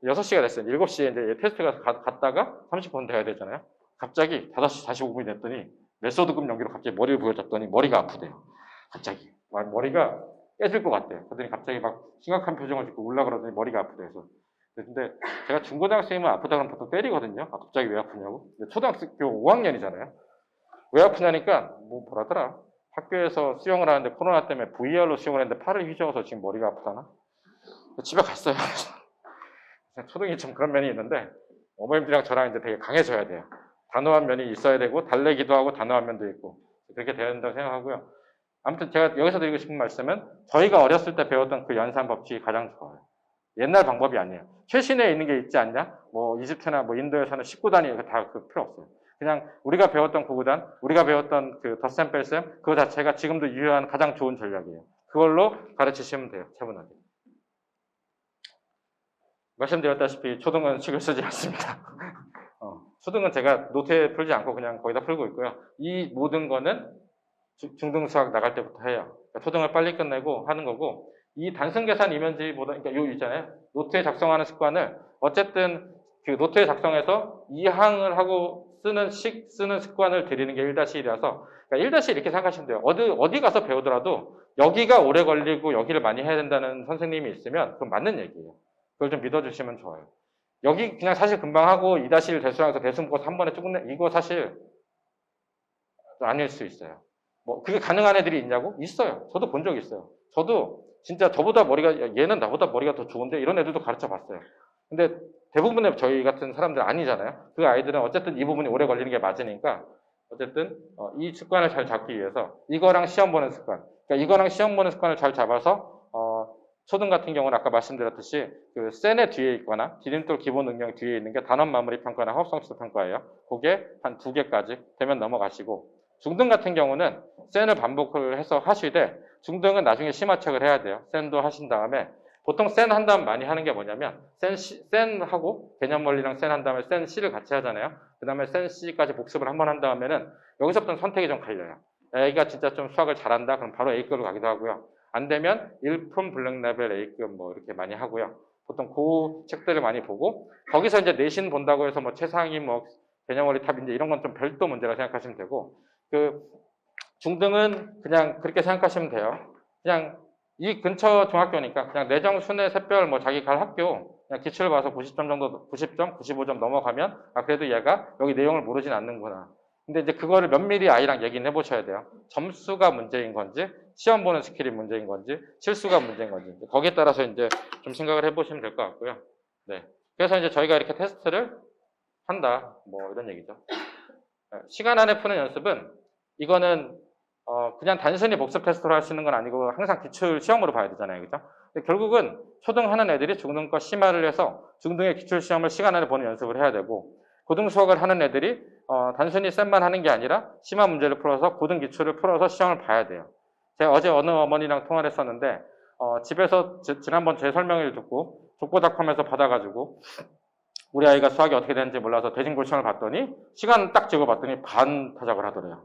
A: 6시가 됐어요. 7시에 이제 테스트가 갔다가 30분 돼야 되잖아요. 갑자기 5시 45분이 됐더니 메소드급 연기로 갑자기 머리를 부여잡더니 머리가 아프대요. 갑자기. 머리가 깨질 것 같대요. 그랬더니 갑자기 막 심각한 표정을 짓고 울라 그러더니 머리가 아프대요. 그래서 근데 제가 중고등학생이면 아프다 그러면 보통 때리거든요. 갑자기 왜 아프냐고. 근데 초등학교 5학년이잖아요. 왜 아프냐니까 뭐라더라. 학교에서 수영을 하는데 코로나 때문에 VR로 수영을 했는데 팔을 휘저어서 지금 머리가 아프다나. 집에 갔어요. 초등이 좀 그런 면이 있는데 어머님들이랑 저랑 이제 되게 강해져야 돼요. 단호한 면이 있어야 되고 달래기도 하고 단호한 면도 있고 그렇게 돼야 된다고 생각하고요. 아무튼 제가 여기서 드리고 싶은 말씀은 저희가 어렸을 때 배웠던 그 연산 법칙이 가장 좋아요. 옛날 방법이 아니에요. 최신에 있는 게 있지 않냐? 뭐 이집트나 뭐 인도에서는 19단위 다 그 필요 없어요. 그냥 우리가 배웠던 9구단, 우리가 배웠던 그 덧셈 뺄셈 그거 자체가 지금도 유효한 가장 좋은 전략이에요. 그걸로 가르치시면 돼요. 차분하게. 말씀드렸다시피 초등은 식을 쓰지 않습니다. 초등은 제가 노트에 풀지 않고 그냥 거기다 풀고 있고요. 이 모든 거는 중등 수학 나갈 때부터 해요. 그러니까 초등을 빨리 끝내고 하는 거고 이 단순 계산 이면지보다 그러니까 요 있잖아요. 노트에 작성하는 습관을 어쨌든 그 노트에 작성해서 이 항을 하고 쓰는 습관을 들이는 게 1-1이라서 그러니까 1- 이렇게 생각하시면 돼요. 어디 가서 배우더라도 여기가 오래 걸리고 여기를 많이 해야 된다는 선생님이 있으면 그건 맞는 얘기예요. 그걸 좀 믿어주시면 좋아요. 여기 그냥 사실 금방 하고 2-1 대수항에서 대수 묶어서 한 번에 쭉 이거 사실 아닐 수 있어요. 뭐 그게 가능한 애들이 있냐고? 있어요. 저도 본 적 있어요. 저도 진짜 저보다 얘는 나보다 머리가 더 좋은데 이런 애들도 가르쳐 봤어요. 근데 대부분의 저희 같은 사람들 아니잖아요. 그 아이들은 어쨌든 이 부분이 오래 걸리는 게 맞으니까 어쨌든 이 습관을 잘 잡기 위해서 이거랑 시험 보는 습관, 그러니까 이거랑 시험 보는 습관을 잘 잡아서 초등 같은 경우는 아까 말씀드렸듯이 그 센의 뒤에 있거나 디딤돌 기본 능력 뒤에 있는 게 단원 마무리 평가나 화합성 지도 평가예요. 그게 한 2개까지 되면 넘어가시고, 중등 같은 경우는 센을 반복을 해서 하시되 중등은 나중에 심화책을 해야 돼요. 센도 하신 다음에 보통 센 한 다음 많이 하는 게 뭐냐면 센하고 개념 원리랑 센 한 다음에 센 C를 같이 하잖아요. 그 다음에 센 C까지 복습을 한 번 한 다음에는 여기서부터는 선택이 좀 갈려요. 애가 진짜 좀 수학을 잘한다 그럼 바로 A급으로 가기도 하고요. 안 되면 1품 블랙 레벨 A급 뭐 이렇게 많이 하고요. 보통 그 책들을 많이 보고 거기서 이제 내신 본다고 해서 뭐 최상위 뭐 개념 원리 탑 이제 이런 건 좀 별도 문제라 생각하시면 되고, 그 중등은 그냥 그렇게 생각하시면 돼요. 그냥 이 근처 중학교니까 그냥 내정, 순회, 샛별 뭐 자기 갈 학교 그냥 기출을 봐서 90점 정도, 90점, 95점 넘어가면 아 그래도 얘가 여기 내용을 모르진 않는구나. 근데 이제 그거를 면밀히 아이랑 얘기는 해보셔야 돼요. 점수가 문제인 건지, 시험 보는 스킬이 문제인 건지, 실수가 문제인 건지 거기에 따라서 이제 좀 생각을 해보시면 될 것 같고요. 네. 그래서 이제 저희가 이렇게 테스트를 한다, 뭐 이런 얘기죠. 시간 안에 푸는 연습은 이거는 그냥 단순히 복습 테스트로 할 수 있는 건 아니고 항상 기출 시험으로 봐야 되잖아요. 그죠? 결국은 초등 하는 애들이 중등 거 심화를 해서 중등의 기출 시험을 시간 안에 보는 연습을 해야 되고, 고등 수학을 하는 애들이 단순히 쌤만 하는 게 아니라 심화 문제를 풀어서 고등 기출을 풀어서 시험을 봐야 돼요. 제가 어제 어느 어머니랑 통화를 했었는데 집에서 지난번 제 설명을 듣고 족보닷컴에서 받아가지고 우리 아이가 수학이 어떻게 되는지 몰라서 대진고 시험을 봤더니 시간 딱 찍어봤더니 반 타작을 하더래요.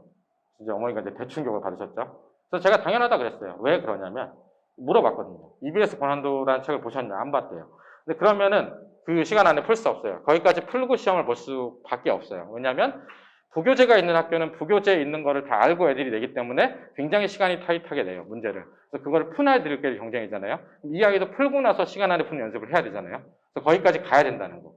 A: 이제 어머니가 이제 대충격을 받으셨죠. 그래서 제가 당연하다 그랬어요. 왜 그러냐면 물어봤거든요. EBS 권한도라는 책을 보셨냐? 안 봤대요. 근데 그러면은 그 시간 안에 풀 수 없어요. 거기까지 풀고 시험을 볼 수밖에 없어요. 왜냐하면 부교재가 있는 학교는 부교재에 있는 거를 다 알고 애들이 내기 때문에 굉장히 시간이 타이트하게 내요, 문제를. 그래서 그거를 푼 아이들끼리 경쟁이잖아요. 이 아이도 풀고 나서 시간 안에 푸는 연습을 해야 되잖아요. 그래서 거기까지 가야 된다는 거.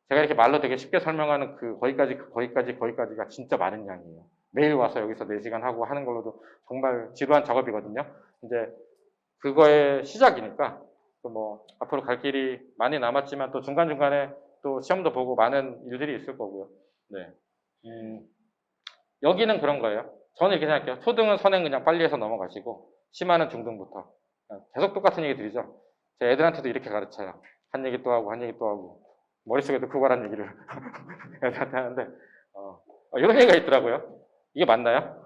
A: 제가 이렇게 말로 되게 쉽게 설명하는 그 거기까지가 진짜 많은 양이에요. 매일 와서 여기서 4시간 하고 하는 걸로도 정말 지루한 작업이거든요. 이제 그거의 시작이니까 뭐 앞으로 갈 길이 많이 남았지만 또 중간중간에 또 시험도 보고 많은 일들이 있을 거고요. 네. 여기는 그런 거예요. 저는 이렇게 생각해요. 초등은 선행 그냥 빨리 해서 넘어가시고 심화는 중등부터. 계속 똑같은 얘기 드리죠. 제 애들한테도 이렇게 가르쳐요. 한 얘기 또 하고 한 얘기 또 하고 머릿속에도 그거란 얘기를 애들한테 하는데 이런 얘기가 있더라고요. 이게 맞나요?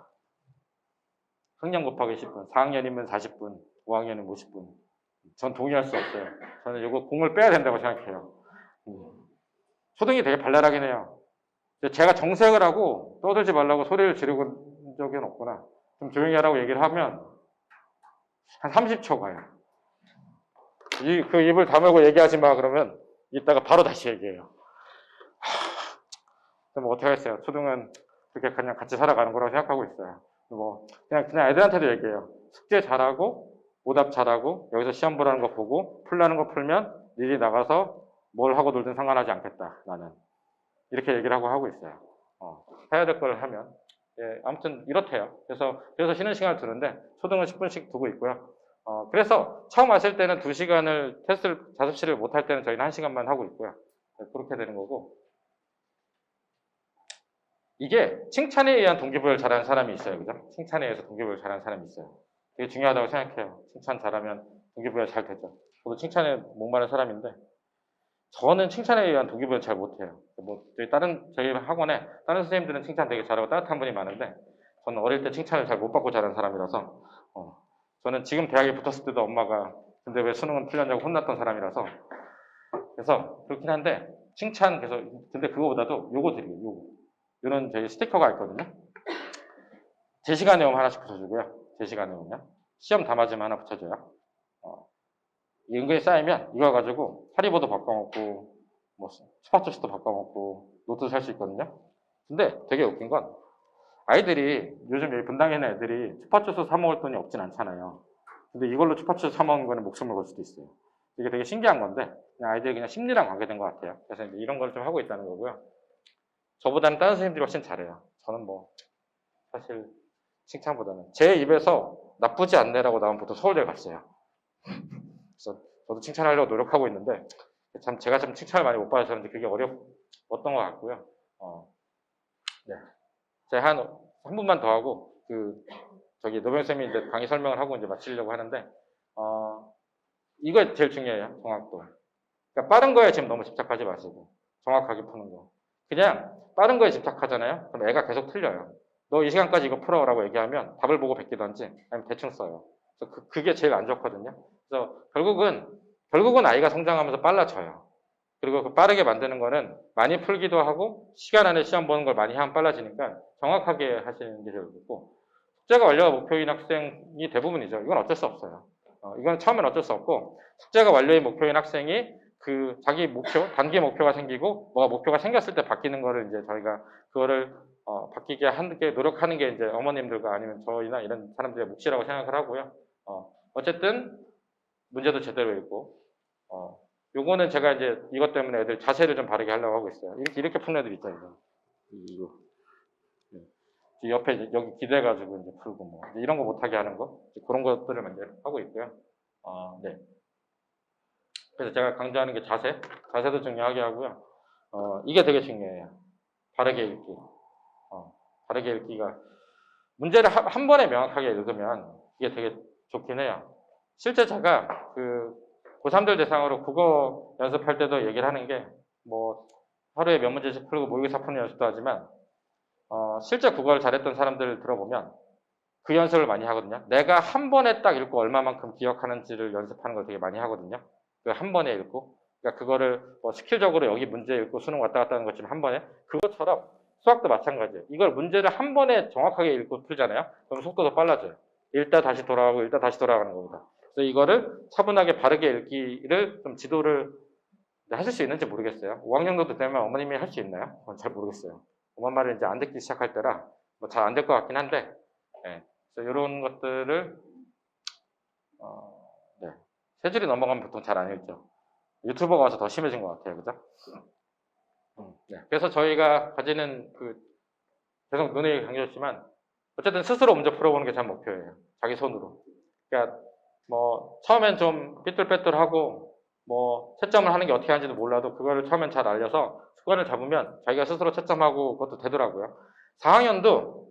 A: 학년 곱하기 10분, 4학년이면 40분, 5학년이면 50분. 전 동의할 수 없어요. 저는 이거 공을 빼야 된다고 생각해요. 초등이 되게 발랄하긴 해요. 제가 정색을 하고 떠들지 말라고 소리를 지르고 적은 없구나. 좀 조용히 하라고 얘기를 하면 한 30초 가요. 그 입을 다물고 얘기하지 마 그러면 이따가 바로 다시 얘기해요. 뭐 어떻게 하겠어요. 초등은 그렇게 그냥 같이 살아가는 거라고 생각하고 있어요. 뭐 그냥 애들한테도 얘기해요. 숙제 잘하고 오답 잘하고 여기서 시험 보라는 거 보고 풀라는 거 풀면 니들이 나가서 뭘 하고 놀든 상관하지 않겠다. 나는 이렇게 얘기를 하고 있어요. 해야 될 걸 하면. 예, 아무튼 이렇대요. 그래서 쉬는 시간을 두는데 초등은 10분씩 두고 있고요. 그래서 처음 왔을 때는 2시간을 테스트를 자습실을 못 할 때는 저희는 1시간만 하고 있고요. 네, 그렇게 되는 거고. 이게 칭찬에 의한 동기부여를 잘하는 사람이 있어요. 그죠? 칭찬에 의해서 동기부여를 잘하는 사람이 있어요. 되게 중요하다고 생각해요. 칭찬 잘하면 동기부여 잘 되죠. 저도 칭찬에 목마른 사람인데 저는 칭찬에 의한 동기부여를 잘 못해요. 뭐 저희 학원에 다른 선생님들은 칭찬 되게 잘하고 따뜻한 분이 많은데 저는 어릴 때 칭찬을 잘 못 받고 자란 사람이라서 저는 지금 대학에 붙었을 때도 엄마가 근데 왜 수능은 틀렸냐고 혼났던 사람이라서 그래서 그렇긴 한데 칭찬 계속 근데 그거보다도 요거 드리고 요거 이런 저희 스티커가 있거든요. 제시간 내용 하나씩 붙여주고요. 제시간 내용이요. 시험 다 맞으면 하나 붙여줘요. 이 은근히 쌓이면 이거 가지고 파리보도 바꿔먹고 뭐 스파투스도 바꿔먹고 노트 살 수 있거든요. 근데 되게 웃긴 건 아이들이 요즘 여기 분당에 있는 애들이 추파추스 사 먹을 돈이 없진 않잖아요. 근데 이걸로 추파추스 사 먹는 거는 목숨을 걸 수도 있어요. 이게 되게 신기한 건데 그냥 아이들이 그냥 심리랑 관계된 것 같아요. 그래서 이제 이런 걸 좀 하고 있다는 거고요. 저보다는 다른 선생님들이 훨씬 잘해요. 저는 뭐 사실 칭찬보다는 제 입에서 나쁘지 않네라고 나오면 보통 서울대 갔어요. 그래서 저도 칭찬하려고 노력하고 있는데 참 제가 좀 칭찬을 많이 못 받아서 그런지 그게 어려웠던 것 같고요. 네. 제가 한 분만 더 하고, 저기 노병쌤이 이제 강의 설명을 하고 이제 마치려고 하는데, 이거 제일 중요해요, 정확도. 그러니까 빠른 거에 지금 너무 집착하지 마시고, 정확하게 푸는 거. 그냥 빠른 거에 집착하잖아요? 그럼 애가 계속 틀려요. 너 이 시간까지 이거 풀어라고 얘기하면 답을 보고 베끼던지, 아니면 대충 써요. 그래서 그게 제일 안 좋거든요. 그래서 결국은 아이가 성장하면서 빨라져요. 그리고 그 빠르게 만드는 거는 많이 풀기도 하고 시간 안에 시험 보는 걸 많이 하면 빨라지니까 정확하게 하시는 게 제일 좋고, 숙제가 완료가 목표인 학생이 대부분이죠. 이건 어쩔 수 없어요. 이건 처음엔 어쩔 수 없고, 숙제가 완료인 목표인 학생이 자기 목표, 단기 목표가 생기고 뭐가 목표가 생겼을 때 바뀌는 거를 이제 저희가 그거를 바뀌게 하는 게 노력하는 게 이제 어머님들과 아니면 저희나 이런 사람들의 몫이라고 생각을 하고요. 어쨌든 문제도 제대로 읽고, 요거는 제가 이제 이것 때문에 애들 자세를 좀 바르게 하려고 하고 있어요. 이렇게 푸는 애들 있잖아요. 이거. 옆에 여기 기대가지고 이제 풀고 뭐 이런 거 못하게 하는 거 그런 것들을 먼저 하고 있고요. 네. 그래서 제가 강조하는 게 자세도 중요하게 하고요. 이게 되게 중요해요. 바르게 읽기. 바르게 읽기가 문제를 한 번에 명확하게 읽으면 이게 되게 좋긴 해요. 실제 제가 고3들 대상으로 국어 연습할 때도 얘기를 하는 게 뭐 하루에 몇 문제씩 풀고 모의고사 푸는 연습도 하지만 실제 국어를 잘했던 사람들을 들어보면 그 연습을 많이 하거든요. 내가 한 번에 딱 읽고 얼마만큼 기억하는지를 연습하는 걸 되게 많이 하거든요. 그 한 번에 읽고. 그러니까 그거를 뭐 스킬적으로 여기 문제 읽고 수능 왔다 갔다 하는 것처럼 한 번에. 그것처럼 수학도 마찬가지예요. 이걸 문제를 한 번에 정확하게 읽고 풀잖아요. 그럼 속도도 빨라져요. 읽다 다시 돌아가고 읽다 다시 돌아가는 겁니다. 그래서 이거를 차분하게 바르게 읽기를 좀 지도를 하실 수 있는지 모르겠어요. 5학년 정도 되면 어머님이 할 수 있나요? 그건 잘 모르겠어요. 엄마 말을 이제 안 듣기 시작할 때라 뭐 잘 안 될 것 같긴 한데, 네. 그래서 이런 것들을 네. 세 줄이 넘어가면 보통 잘 안 읽죠. 유튜버가 와서 더 심해진 것 같아요, 그죠? 네. 그래서 저희가 가지는 계속 눈에 강조했지만 어쨌든 스스로 문제 풀어보는 게 제 목표예요. 자기 손으로. 그러니까 뭐 처음엔 좀 삐뚤빼뚤하고 뭐 채점을 하는 게 어떻게 하는지도 몰라도 그거를 처음엔 잘 알려서 습관을 잡으면 자기가 스스로 채점하고 그것도 되더라고요. 4학년도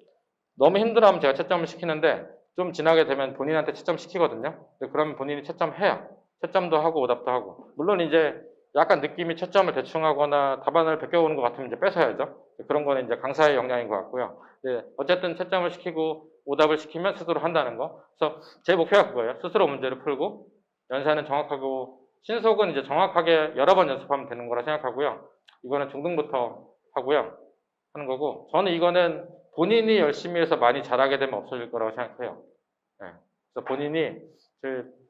A: 너무 힘들어하면 제가 채점을 시키는데 좀 지나게 되면 본인한테 채점 시키거든요. 그러면 본인이 채점해요. 채점도 하고 오답도 하고. 물론 이제 약간 느낌이 채점을 대충 하거나 답안을 베껴오는 것 같으면 이제 뺏어야죠. 그런 거는 이제 강사의 역량인 것 같고요. 어쨌든 채점을 시키고 오답을 시키면 스스로 한다는 거. 그래서 제 목표가 그거예요. 스스로 문제를 풀고 연산은 정확하고 신속은 이제 정확하게 여러 번 연습하면 되는 거라 생각하고요. 이거는 중등부터 하고요. 하는 거고, 저는 이거는 본인이 열심히 해서 많이 잘하게 되면 없어질 거라고 생각해요. 네. 그래서 본인이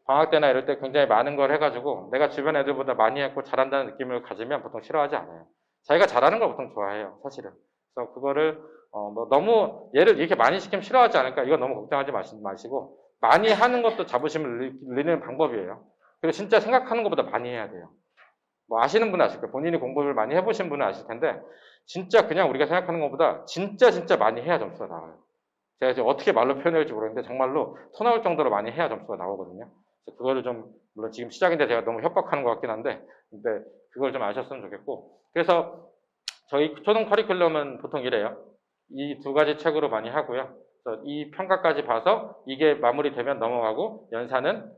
A: 방학 때나 이럴 때 굉장히 많은 걸 해가지고 내가 주변 애들보다 많이 했고 잘한다는 느낌을 가지면 보통 싫어하지 않아요. 자기가 잘하는 걸 보통 좋아해요, 사실은. 그래서 그거를 뭐 너무 얘를 이렇게 많이 시키면 싫어하지 않을까, 이거 너무 걱정하지 마시고 많이 하는 것도 자부심을 늘리는 방법이에요. 그리고 진짜 생각하는 것보다 많이 해야 돼요. 뭐 아시는 분은 아실 거예요. 본인이 공부를 많이 해보신 분은 아실 텐데 진짜 그냥 우리가 생각하는 것보다 진짜 많이 해야 점수가 나와요. 제가 이제 어떻게 말로 표현할지 모르겠는데 정말로 토 나올 정도로 많이 해야 점수가 나오거든요. 그래서 그거를 좀, 물론 지금 시작인데 제가 너무 협박하는 것 같긴 한데, 근데 그걸 좀 아셨으면 좋겠고. 그래서 저희 초등 커리큘럼은 보통 이래요. 이 두 가지 책으로 많이 하고요. 그래서 이 평가까지 봐서 이게 마무리되면 넘어가고, 연산은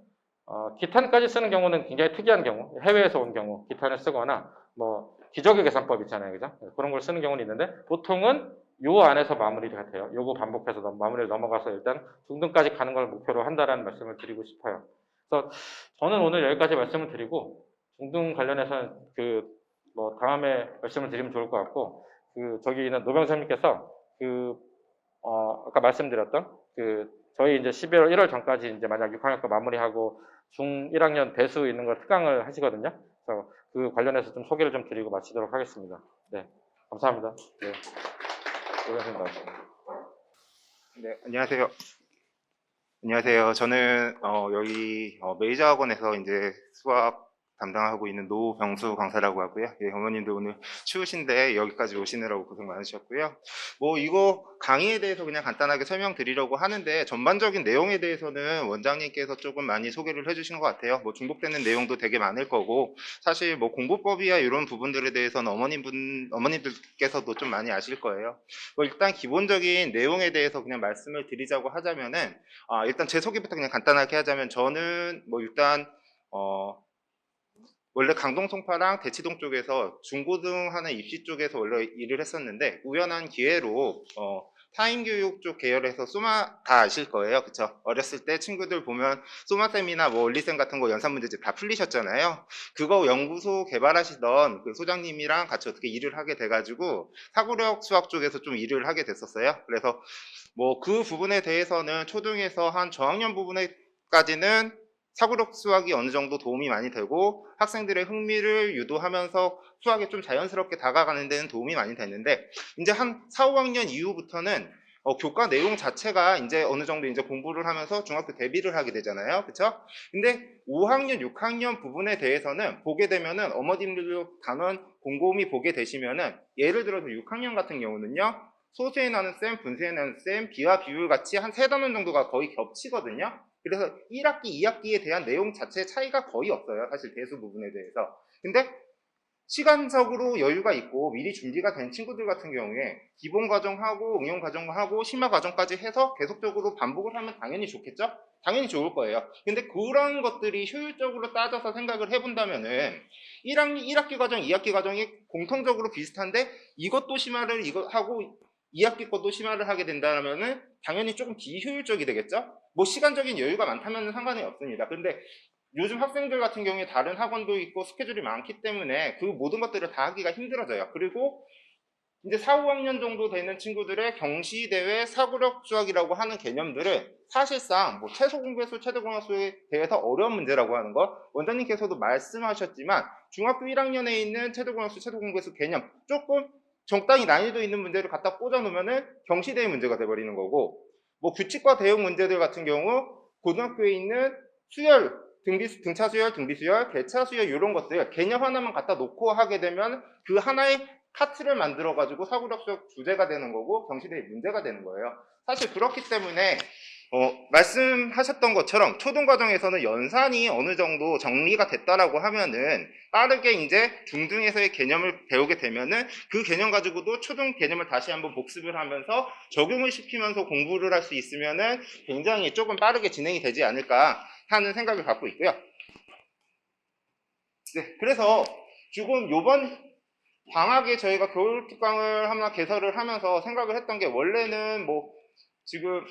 A: 기탄까지 쓰는 경우는 굉장히 특이한 경우, 해외에서 온 경우 기탄을 쓰거나 뭐 기적의 계산법 있잖아요, 그죠? 그런 걸 쓰는 경우는 있는데 보통은 요 안에서 마무리가 돼요. 요거 반복해서 마무리를 넘어가서 일단 중등까지 가는 걸 목표로 한다라는 말씀을 드리고 싶어요. 그래서 저는 오늘 여기까지 말씀을 드리고 중등 관련해서는 뭐 다음에 말씀을 드리면 좋을 것 같고, 저기 있는 노병선님께서 아까 말씀드렸던 저희 이제 11월 1월 전까지 이제 만약 6학년 마무리하고 중 1학년 배수 있는 거 특강을 하시거든요. 그래서 그 관련해서 좀 소개를 좀 드리고 마치도록 하겠습니다. 네, 감사합니다. 네, 고생하셨습니다.
B: 네, 안녕하세요. 안녕하세요. 저는 여기 메이저 학원에서 이제 수학 담당하고 있는 노병수 강사라고 하고요. 예, 어머님들 오늘 추우신데 여기까지 오시느라고 고생 많으셨고요. 뭐 이거 강의에 대해서 그냥 간단하게 설명드리려고 하는데 전반적인 내용에 대해서는 원장님께서 조금 많이 소개를 해주신 것 같아요. 뭐 중복되는 내용도 되게 많을 거고 사실 뭐 공부법이야 이런 부분들에 대해서는 어머님들께서도 좀 많이 아실 거예요. 뭐 일단 기본적인 내용에 대해서 그냥 말씀을 드리자고 하자면은 일단 제 소개부터 그냥 간단하게 하자면 저는 뭐 일단 원래 강동 송파랑 대치동 쪽에서 중고등 하는 입시 쪽에서 원래 일을 했었는데 우연한 기회로 타인교육 쪽 계열에서 소마 다 아실 거예요. 그쵸? 어렸을 때 친구들 보면 소마쌤이나 뭐 원리쌤 같은 거 연산 문제집 다 풀리셨잖아요. 그거 연구소 개발하시던 그 소장님이랑 같이 어떻게 일을 하게 돼가지고 사고력 수학 쪽에서 좀 일을 하게 됐었어요. 그래서 뭐 그 부분에 대해서는 초등에서 한 저학년 부분에까지는 사고력 수학이 어느 정도 도움이 많이 되고 학생들의 흥미를 유도하면서 수학에 좀 자연스럽게 다가가는 데는 도움이 많이 됐는데 이제 한 4, 5학년 이후부터는 교과 내용 자체가 이제 어느 정도 이제 공부를 하면서 중학교 대비를 하게 되잖아요. 그쵸? 근데 5학년, 6학년 부분에 대해서는 보게 되면은 어머님들도 단원 곰곰이 보게 되시면은 예를 들어서 6학년 같은 경우는요. 소수에 나는 셈, 분수에 나는 셈, 비와 비율 같이 한 3단원 정도가 거의 겹치거든요. 그래서 1학기, 2학기에 대한 내용 자체의 차이가 거의 없어요. 사실 대수 부분에 대해서. 근데 시간적으로 여유가 있고 미리 준비가 된 친구들 같은 경우에 기본 과정하고 응용 과정하고 심화 과정까지 해서 계속적으로 반복을 하면 당연히 좋겠죠? 당연히 좋을 거예요. 근데 그런 것들이 효율적으로 따져서 생각을 해본다면은 1학기 과정, 2학기 과정이 공통적으로 비슷한데 이것도 심화를 이거 하고 2학기 것도 심화를 하게 된다면은 당연히 조금 비효율적이 되겠죠? 뭐 시간적인 여유가 많다면 상관이 없습니다. 근데 요즘 학생들 같은 경우에 다른 학원도 있고 스케줄이 많기 때문에 그 모든 것들을 다 하기가 힘들어져요. 그리고 이제 4, 5학년 정도 되는 친구들의 경시대회 사고력 수학이라고 하는 개념들은 사실상 뭐 최소 공배수, 최대 공약수에 대해서 어려운 문제라고 하는 거 원장님께서도 말씀하셨지만 중학교 1학년에 있는 최대 공약수, 최대 공배수 개념 조금 적당히 난이도 있는 문제를 갖다 꽂아 놓으면은 경시대회 문제가 돼버리는 거고 뭐 규칙과 대응 문제들 같은 경우 고등학교에 있는 수열, 등차 수열, 등비 수열, 개차 수열 이런 것들 개념 하나만 갖다 놓고 하게 되면 그 하나의 파트를 만들어 가지고 사고력 수학 주제가 되는 거고 경시대회 문제가 되는 거예요. 사실 그렇기 때문에 말씀하셨던 것처럼 초등 과정에서는 연산이 어느 정도 정리가 됐다라고 하면은 빠르게 이제 중등에서의 개념을 배우게 되면은 그 개념 가지고도 초등 개념을 다시 한번 복습을 하면서 적용을 시키면서 공부를 할 수 있으면은 굉장히 조금 빠르게 진행이 되지 않을까 하는 생각을 갖고 있고요. 네, 그래서 지금 요번 방학에 저희가 겨울 특강을 하나 개설을 하면서 생각을 했던 게 원래는 뭐 지금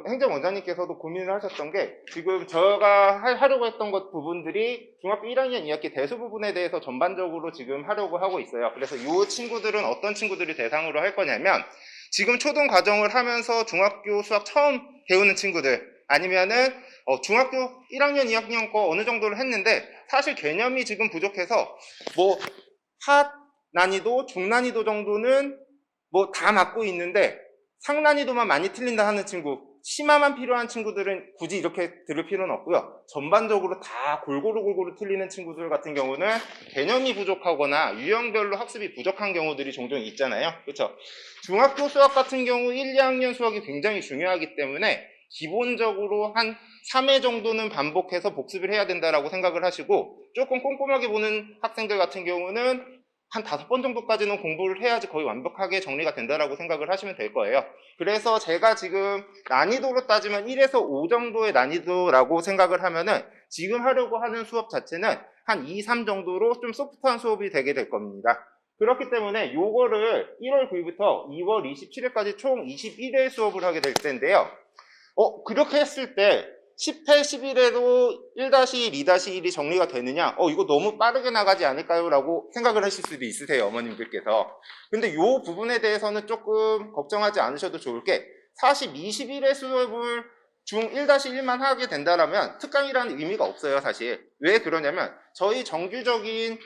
B: 행정원장님께서도 고민을 하셨던 게 지금 제가 하려고 했던 것 부분들이 중학교 1학년 2학기 대수 부분에 대해서 전반적으로 지금 하려고 하고 있어요. 그래서 이 친구들은 어떤 친구들이 대상으로 할 거냐면 지금 초등 과정을 하면서 중학교 수학 처음 배우는 친구들 아니면은 중학교 1학년 2학년 거 어느 정도를 했는데 사실 개념이 지금 부족해서 뭐 하 난이도, 중난이도 정도는 뭐 다 맞고 있는데 상난이도만 많이 틀린다 하는 친구, 심화만 필요한 친구들은 굳이 이렇게 들을 필요는 없고요. 전반적으로 다 골고루 틀리는 친구들 같은 경우는 개념이 부족하거나 유형별로 학습이 부족한 경우들이 종종 있잖아요. 그렇죠? 중학교 수학 같은 경우 1, 2학년 수학이 굉장히 중요하기 때문에 기본적으로 한 3회 정도는 반복해서 복습을 해야 된다라고 생각을 하시고 조금 꼼꼼하게 보는 학생들 같은 경우는 한 5번 정도까지는 공부를 해야지 거의 완벽하게 정리가 된다라고 생각을 하시면 될 거예요. 그래서 제가 지금 난이도로 따지면 1에서 5 정도의 난이도라고 생각을 하면은 지금 하려고 하는 수업 자체는 한 2, 3 정도로 좀 소프트한 수업이 되게 될 겁니다. 그렇기 때문에 요거를 1월 9일부터 2월 27일까지 총 21회 수업을 하게 될 텐데요. 그렇게 했을 때 10회, 11회로 1-1, 2-1이 정리가 되느냐? 이거 너무 빠르게 나가지 않을까요? 라고 생각을 하실 수도 있으세요, 어머님들께서. 근데 이 부분에 대해서는 조금 걱정하지 않으셔도 좋을 게, 21회 수업을 중 1-1만 하게 된다면 특강이라는 의미가 없어요, 사실. 왜 그러냐면, 저희 정규적인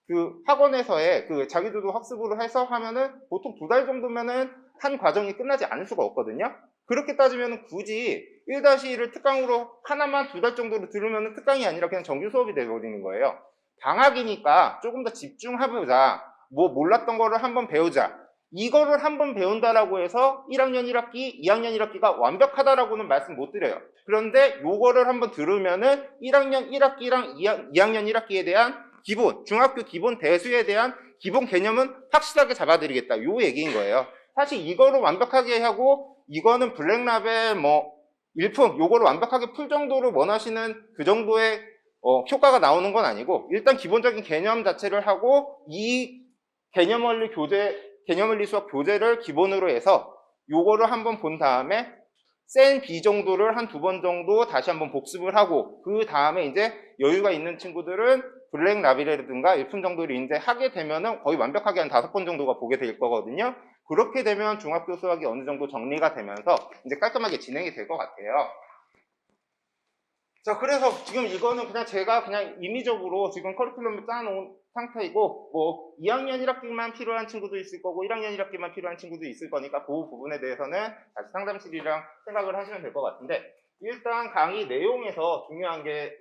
B: 그 학원에서의 그 자기주도 학습으로 해서 하면은 보통 2달 정도면은 한 과정이 끝나지 않을 수가 없거든요. 그렇게 따지면 굳이 1-1을 특강으로 하나만 2달 정도로 들으면 특강이 아니라 그냥 정규 수업이 되어버리는 거예요. 방학이니까 조금 더 집중해보자. 뭐 몰랐던 거를 한번 배우자. 이거를 한번 배운다라고 해서 1학년 1학기, 2학년 1학기가 완벽하다라고는 말씀 못 드려요. 그런데 요거를 한번 들으면은 1학년 1학기랑 2학년 1학기에 대한 기본, 중학교 기본 대수에 대한 기본 개념은 확실하게 잡아드리겠다. 요 얘기인 거예요. 사실 이거를 완벽하게 하고 이거는 블랙라벨 뭐 일품 요거를 완벽하게 풀 정도로 원하시는 그 정도의 효과가 나오는 건 아니고 일단 기본적인 개념 자체를 하고 이 개념원리 수학 교재를 기본으로 해서 요거를 한번 본 다음에 센 B 정도를 한 2번 정도 다시 한번 복습을 하고 그 다음에 이제 여유가 있는 친구들은 블랙라벨이라든가 일품 정도를 이제 하게 되면은 거의 완벽하게 한 5번 정도가 보게 될 거거든요. 그렇게 되면 중학교 수학이 어느 정도 정리가 되면서 이제 깔끔하게 진행이 될 것 같아요. 자, 그래서 지금 이거는 그냥 제가 그냥 임의적으로 지금 커리큘럼을 짜놓은 상태이고, 뭐, 2학년 1학기만 필요한 친구도 있을 거고, 1학년 1학기만 필요한 친구도 있을 거니까, 그 부분에 대해서는 다시 상담실이랑 생각을 하시면 될 것 같은데, 일단 강의 내용에서 중요한 게,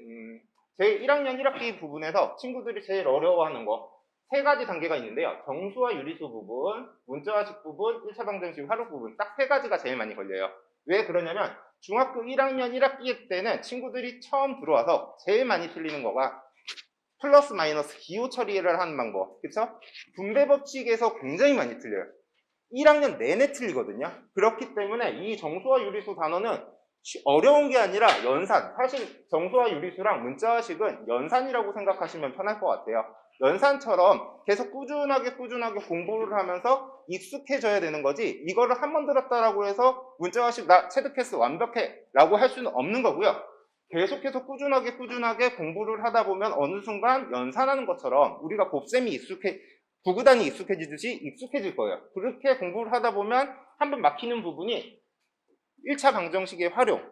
B: 제 1학년 1학기 부분에서 친구들이 제일 어려워하는 거, 3가지 단계가 있는데요. 정수와 유리수 부분, 문자화식 부분, 1차 방정식 활용 부분, 딱 3가지가 제일 많이 걸려요. 왜 그러냐면, 중학교 1학년 1학기 때는 친구들이 처음 들어와서 제일 많이 틀리는 거가 플러스 마이너스 기호 처리를 하는 방법, 그쵸? 분배 법칙에서 굉장히 많이 틀려요. 1학년 내내 틀리거든요. 그렇기 때문에 이 정수와 유리수 단어는 어려운 게 아니라 연산, 사실 정수와 유리수랑 문자식은 연산이라고 생각하시면 편할 것 같아요. 연산처럼 계속 꾸준하게 공부를 하면서 익숙해져야 되는 거지, 이거를 한 번 들었다라고 해서 문자식 나 체득했어 완벽해 라고 할 수는 없는 거고요. 계속해서 꾸준하게 공부를 하다 보면 어느 순간 연산하는 것처럼 우리가 곱셈이 구구단이 익숙해지듯이 익숙해질 거예요. 그렇게 공부를 하다 보면 한번 막히는 부분이 1차 방정식의 활용,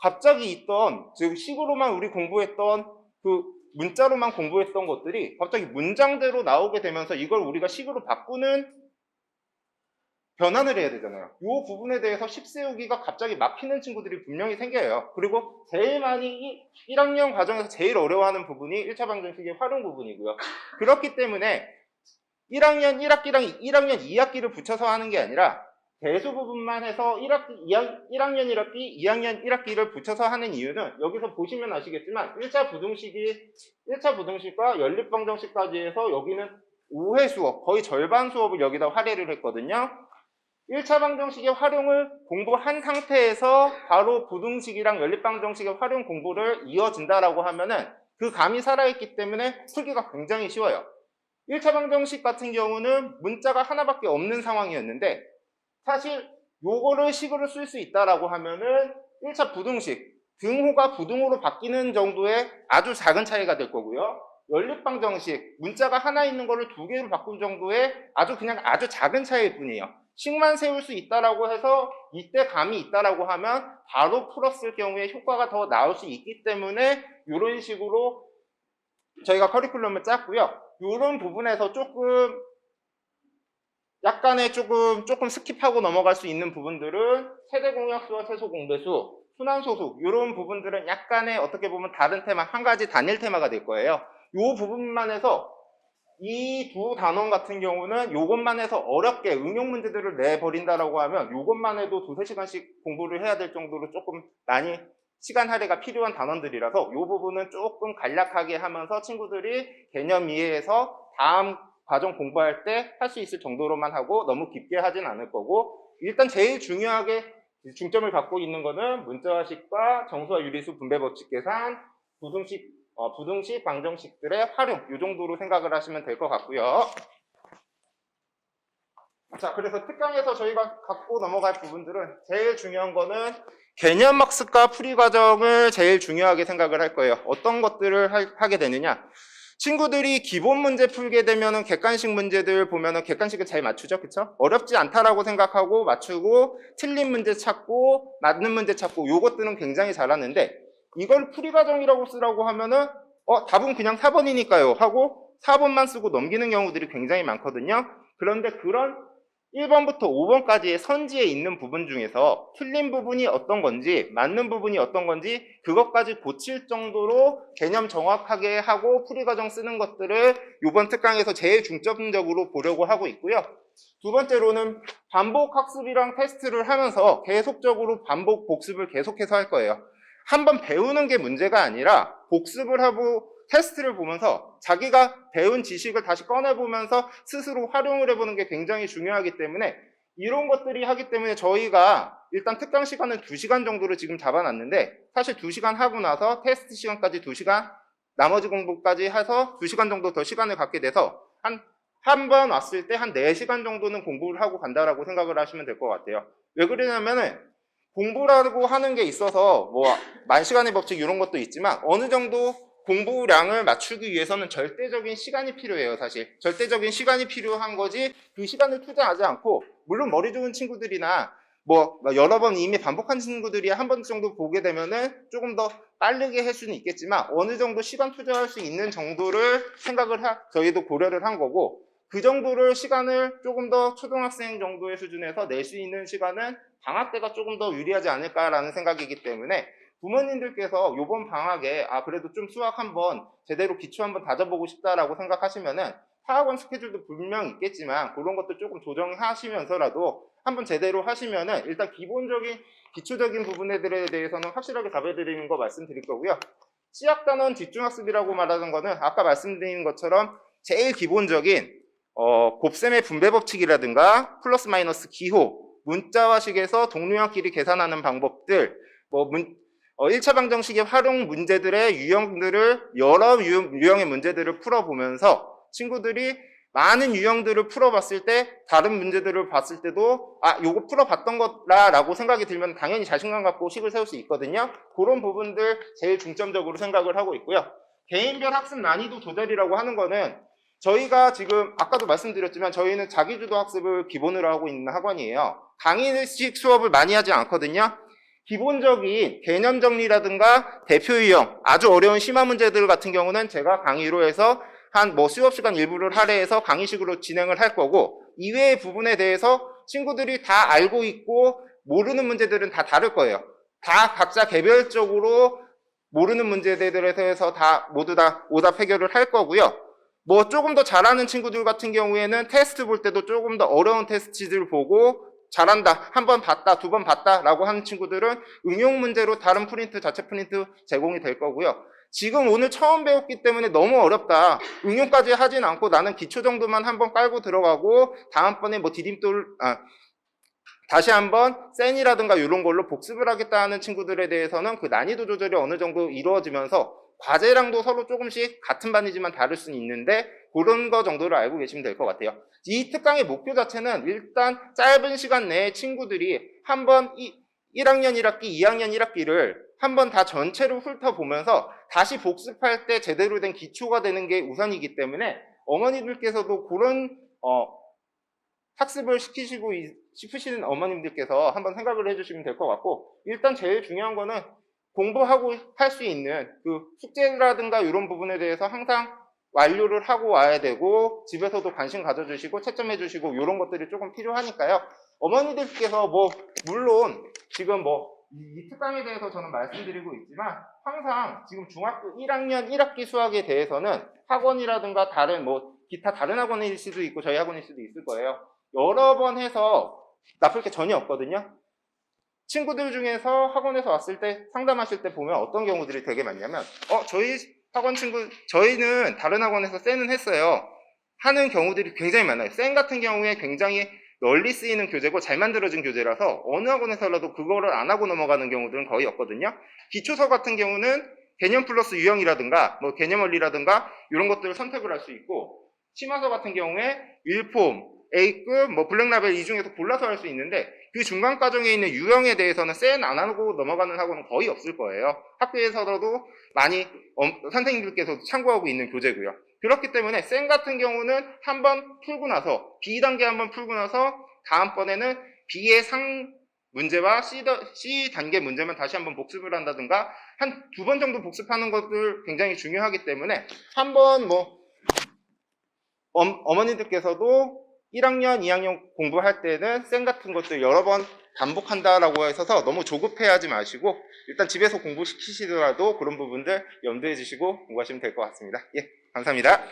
B: 갑자기 있던 즉 식으로만 우리 공부했던 그 문자로만 공부했던 것들이 갑자기 문장대로 나오게 되면서 이걸 우리가 식으로 바꾸는 변환을 해야 되잖아요. 이 부분에 대해서 식 세우기가 갑자기 막히는 친구들이 분명히 생겨요. 그리고 제일 많이 1학년 과정에서 제일 어려워하는 부분이 1차 방정식의 활용 부분이고요. 그렇기 때문에 1학년 1학기랑 1학년 2학기를 붙여서 하는 게 아니라 대수 부분만 해서 1학년 1학기, 2학년 1학기를 붙여서 하는 이유는 여기서 보시면 아시겠지만 1차 부등식과 연립방정식까지 해서 여기는 5회 수업, 거의 절반 수업을 여기다 할애를 했거든요. 1차 방정식의 활용을 공부한 상태에서 바로 부등식이랑 연립방정식의 활용 공부를 이어진다라고 하면은 그 감이 살아있기 때문에 풀기가 굉장히 쉬워요. 1차 방정식 같은 경우는 문자가 하나밖에 없는 상황이었는데 사실 요거를 식으로 쓸 수 있다라고 하면은 1차 부등식, 등호가 부등호로 바뀌는 정도의 아주 작은 차이가 될 거고요. 연립방정식, 문자가 하나 있는 거를 2개로 바꾼 정도의 아주 작은 차이일 뿐이에요. 식만 세울 수 있다라고 해서 이때 감이 있다라고 하면 바로 풀었을 경우에 효과가 더 나올 수 있기 때문에 이런 식으로 저희가 커리큘럼을 짰고요. 이런 부분에서 약간의 조금 스킵하고 넘어갈 수 있는 부분들은 세대공약수와 최소공배수, 순환소수 이런 부분들은 약간의 어떻게 보면 다른 테마, 한 가지 단일 테마가 될 거예요. 이 부분만 해서 이 두 단원 같은 경우는 이것만 해서 어렵게 응용 문제들을 내버린다라고 하면 이것만 해도 2-3시간씩 공부를 해야 될 정도로 조금 많이 시간 할애가 필요한 단원들이라서 이 부분은 조금 간략하게 하면서 친구들이 개념 이해해서 다음 과정 공부할 때 할 수 있을 정도로만 하고 너무 깊게 하진 않을 거고, 일단 제일 중요하게 중점을 갖고 있는 거는 문자화식과 정수와 유리수 분배 법칙 계산, 부등식, 방정식들의 활용 이 정도로 생각을 하시면 될 것 같고요. 자, 그래서 특강에서 저희가 갖고 넘어갈 부분들은 제일 중요한 거는 개념 학습과 풀이 과정을 제일 중요하게 생각을 할 거예요. 어떤 것들을 하게 되느냐, 친구들이 기본 문제 풀게 되면은 객관식 문제들 보면은 객관식을 잘 맞추죠, 그쵸? 어렵지 않다라고 생각하고 맞추고 틀린 문제 찾고 맞는 문제 찾고 요것들은 굉장히 잘하는데, 이걸 풀이 과정이라고 쓰라고 하면은 답은 그냥 4번이니까요 하고 4번만 쓰고 넘기는 경우들이 굉장히 많거든요. 그런데 그런 1번부터 5번까지의 선지에 있는 부분 중에서 틀린 부분이 어떤 건지 맞는 부분이 어떤 건지 그것까지 고칠 정도로 개념 정확하게 하고 풀이 과정 쓰는 것들을 이번 특강에서 제일 중점적으로 보려고 하고 있고요. 두 번째로는 반복 학습이랑 테스트를 하면서 계속적으로 반복 복습을 계속해서 할 거예요. 한번 배우는 게 문제가 아니라 복습을 하고 테스트를 보면서 자기가 배운 지식을 다시 꺼내보면서 스스로 활용을 해보는 게 굉장히 중요하기 때문에 이런 것들이 하기 때문에 저희가 일단 특강 시간은 2시간 정도를 지금 잡아놨는데 사실 2시간 하고 나서 테스트 시간까지 2시간 나머지 공부까지 해서 2시간 정도 더 시간을 갖게 돼서 한 번 왔을 때 한 4시간 정도는 공부를 하고 간다라고 생각을 하시면 될 것 같아요. 왜 그러냐면은 공부라고 하는 게 있어서 뭐 10,000시간의 법칙 이런 것도 있지만 어느 정도 공부량을 맞추기 위해서는 절대적인 시간이 필요해요. 사실 절대적인 시간이 필요한 거지 그 시간을 투자하지 않고 물론 머리 좋은 친구들이나 뭐 여러 번 이미 반복한 친구들이 한 번 정도 보게 되면은 조금 더 빠르게 할 수는 있겠지만 어느 정도 시간 투자할 수 있는 정도를 저희도 고려를 한 거고 그 정도를 시간을 조금 더 초등학생 정도의 수준에서 낼 수 있는 시간은 방학 때가 조금 더 유리하지 않을까라는 생각이기 때문에 부모님들께서 이번 방학에 그래도 좀 수학 한번 제대로 기초 한번 다져보고 싶다라고 생각하시면은 사학원 스케줄도 분명 있겠지만 그런 것도 조금 조정하시면서라도 한번 제대로 하시면은 일단 기본적인 기초적인 부분들에 대해서는 확실하게 답해드리는 거 말씀드릴 거고요. 시학단원 집중학습이라고 말하는 거는 아까 말씀드린 것처럼 제일 기본적인 곱셈의 분배 법칙이라든가 플러스 마이너스 기호, 문자화식에서 동료학끼리 계산하는 방법들, 1차 방정식의 활용 문제들의 유형들을 여러 유형의 문제들을 풀어보면서 친구들이 많은 유형들을 풀어봤을 때 다른 문제들을 봤을 때도 요거 풀어봤던 거라고 생각이 들면 당연히 자신감 갖고 식을 세울 수 있거든요. 그런 부분들 제일 중점적으로 생각을 하고 있고요. 개인별 학습 난이도 조절이라고 하는 거는 저희가 지금 아까도 말씀드렸지만 저희는 자기주도 학습을 기본으로 하고 있는 학원이에요. 강의식 수업을 많이 하지 않거든요. 기본적인 개념 정리라든가 대표 유형, 아주 어려운 심화 문제들 같은 경우는 제가 강의로 해서 수업 시간 일부를 할애해서 강의식으로 진행을 할 거고 이외의 부분에 대해서 친구들이 다 알고 있고 모르는 문제들은 다 다를 거예요. 다 각자 개별적으로 모르는 문제들에 대해서 모두 다 오답 해결을 할 거고요. 조금 더 잘하는 친구들 같은 경우에는 테스트 볼 때도 조금 더 어려운 테스트를 보고 잘한다, 한 번 봤다, 2번 봤다 라고 하는 친구들은 응용 문제로 다른 프린트, 자체 프린트 제공이 될 거고요. 지금 오늘 처음 배웠기 때문에 너무 어렵다, 응용까지 하진 않고 나는 기초 정도만 한번 깔고 들어가고 다음번에 다시 한번 센이라든가 이런 걸로 복습을 하겠다 하는 친구들에 대해서는 그 난이도 조절이 어느 정도 이루어지면서 과제량도 서로 조금씩 같은 반이지만 다를 수는 있는데 그런 거 정도를 알고 계시면 될 것 같아요. 이 특강의 목표 자체는 일단 짧은 시간 내에 친구들이 한번 1학년 1학기, 2학년 1학기를 한번 다 전체로 훑어보면서 다시 복습할 때 제대로 된 기초가 되는 게 우선이기 때문에 어머니들께서도 그런 학습을 시키시고 싶으시는 어머님들께서 한번 생각을 해주시면 될 것 같고 일단 제일 중요한 거는 공부하고 할 수 있는 그 숙제라든가 이런 부분에 대해서 항상 완료를 하고 와야 되고 집에서도 관심 가져주시고 채점해 주시고 이런 것들이 조금 필요하니까요. 어머니들께서 물론 지금 이 특강에 대해서 저는 말씀드리고 있지만 항상 지금 중학교 1학년 1학기 수학에 대해서는 학원이라든가 다른 기타 다른 학원일 수도 있고 저희 학원일 수도 있을 거예요. 여러 번 해서 나쁠 게 전혀 없거든요. 친구들 중에서 학원에서 왔을 때 상담하실 때 보면 어떤 경우들이 되게 많냐면 저희 학원 저희는 다른 학원에서 쌤은 했어요 하는 경우들이 굉장히 많아요. 쌤 같은 경우에 굉장히 널리 쓰이는 교재고 잘 만들어진 교재라서 어느 학원에서라도 그거를 안 하고 넘어가는 경우들은 거의 없거든요. 기초서 같은 경우는 개념 플러스 유형이라든가 개념 원리라든가 이런 것들을 선택을 할 수 있고 심화서 같은 경우에 윌폼, A급, 블랙라벨 이 중에서 골라서 할 수 있는데 그 중간 과정에 있는 유형에 대해서는 쌤 안 하고 넘어가는 학원은 거의 없을 거예요. 학교에서도 많이 선생님들께서 참고하고 있는 교재고요. 그렇기 때문에 쌤 같은 경우는 한번 풀고 나서 B단계 한번 풀고 나서 다음번에는 B의 상 문제와 C 단계 문제만 다시 한번 복습을 한다든가 한 2번 정도 복습하는 것들 굉장히 중요하기 때문에 한번 어머니들께서도 1학년, 2학년 공부할 때는 쌤 같은 것도 여러 번 반복한다라고 해서 너무 조급해하지 마시고 일단 집에서 공부시키시더라도 그런 부분들 염두해 주시고 공부하시면 될 것 같습니다. 예, 감사합니다.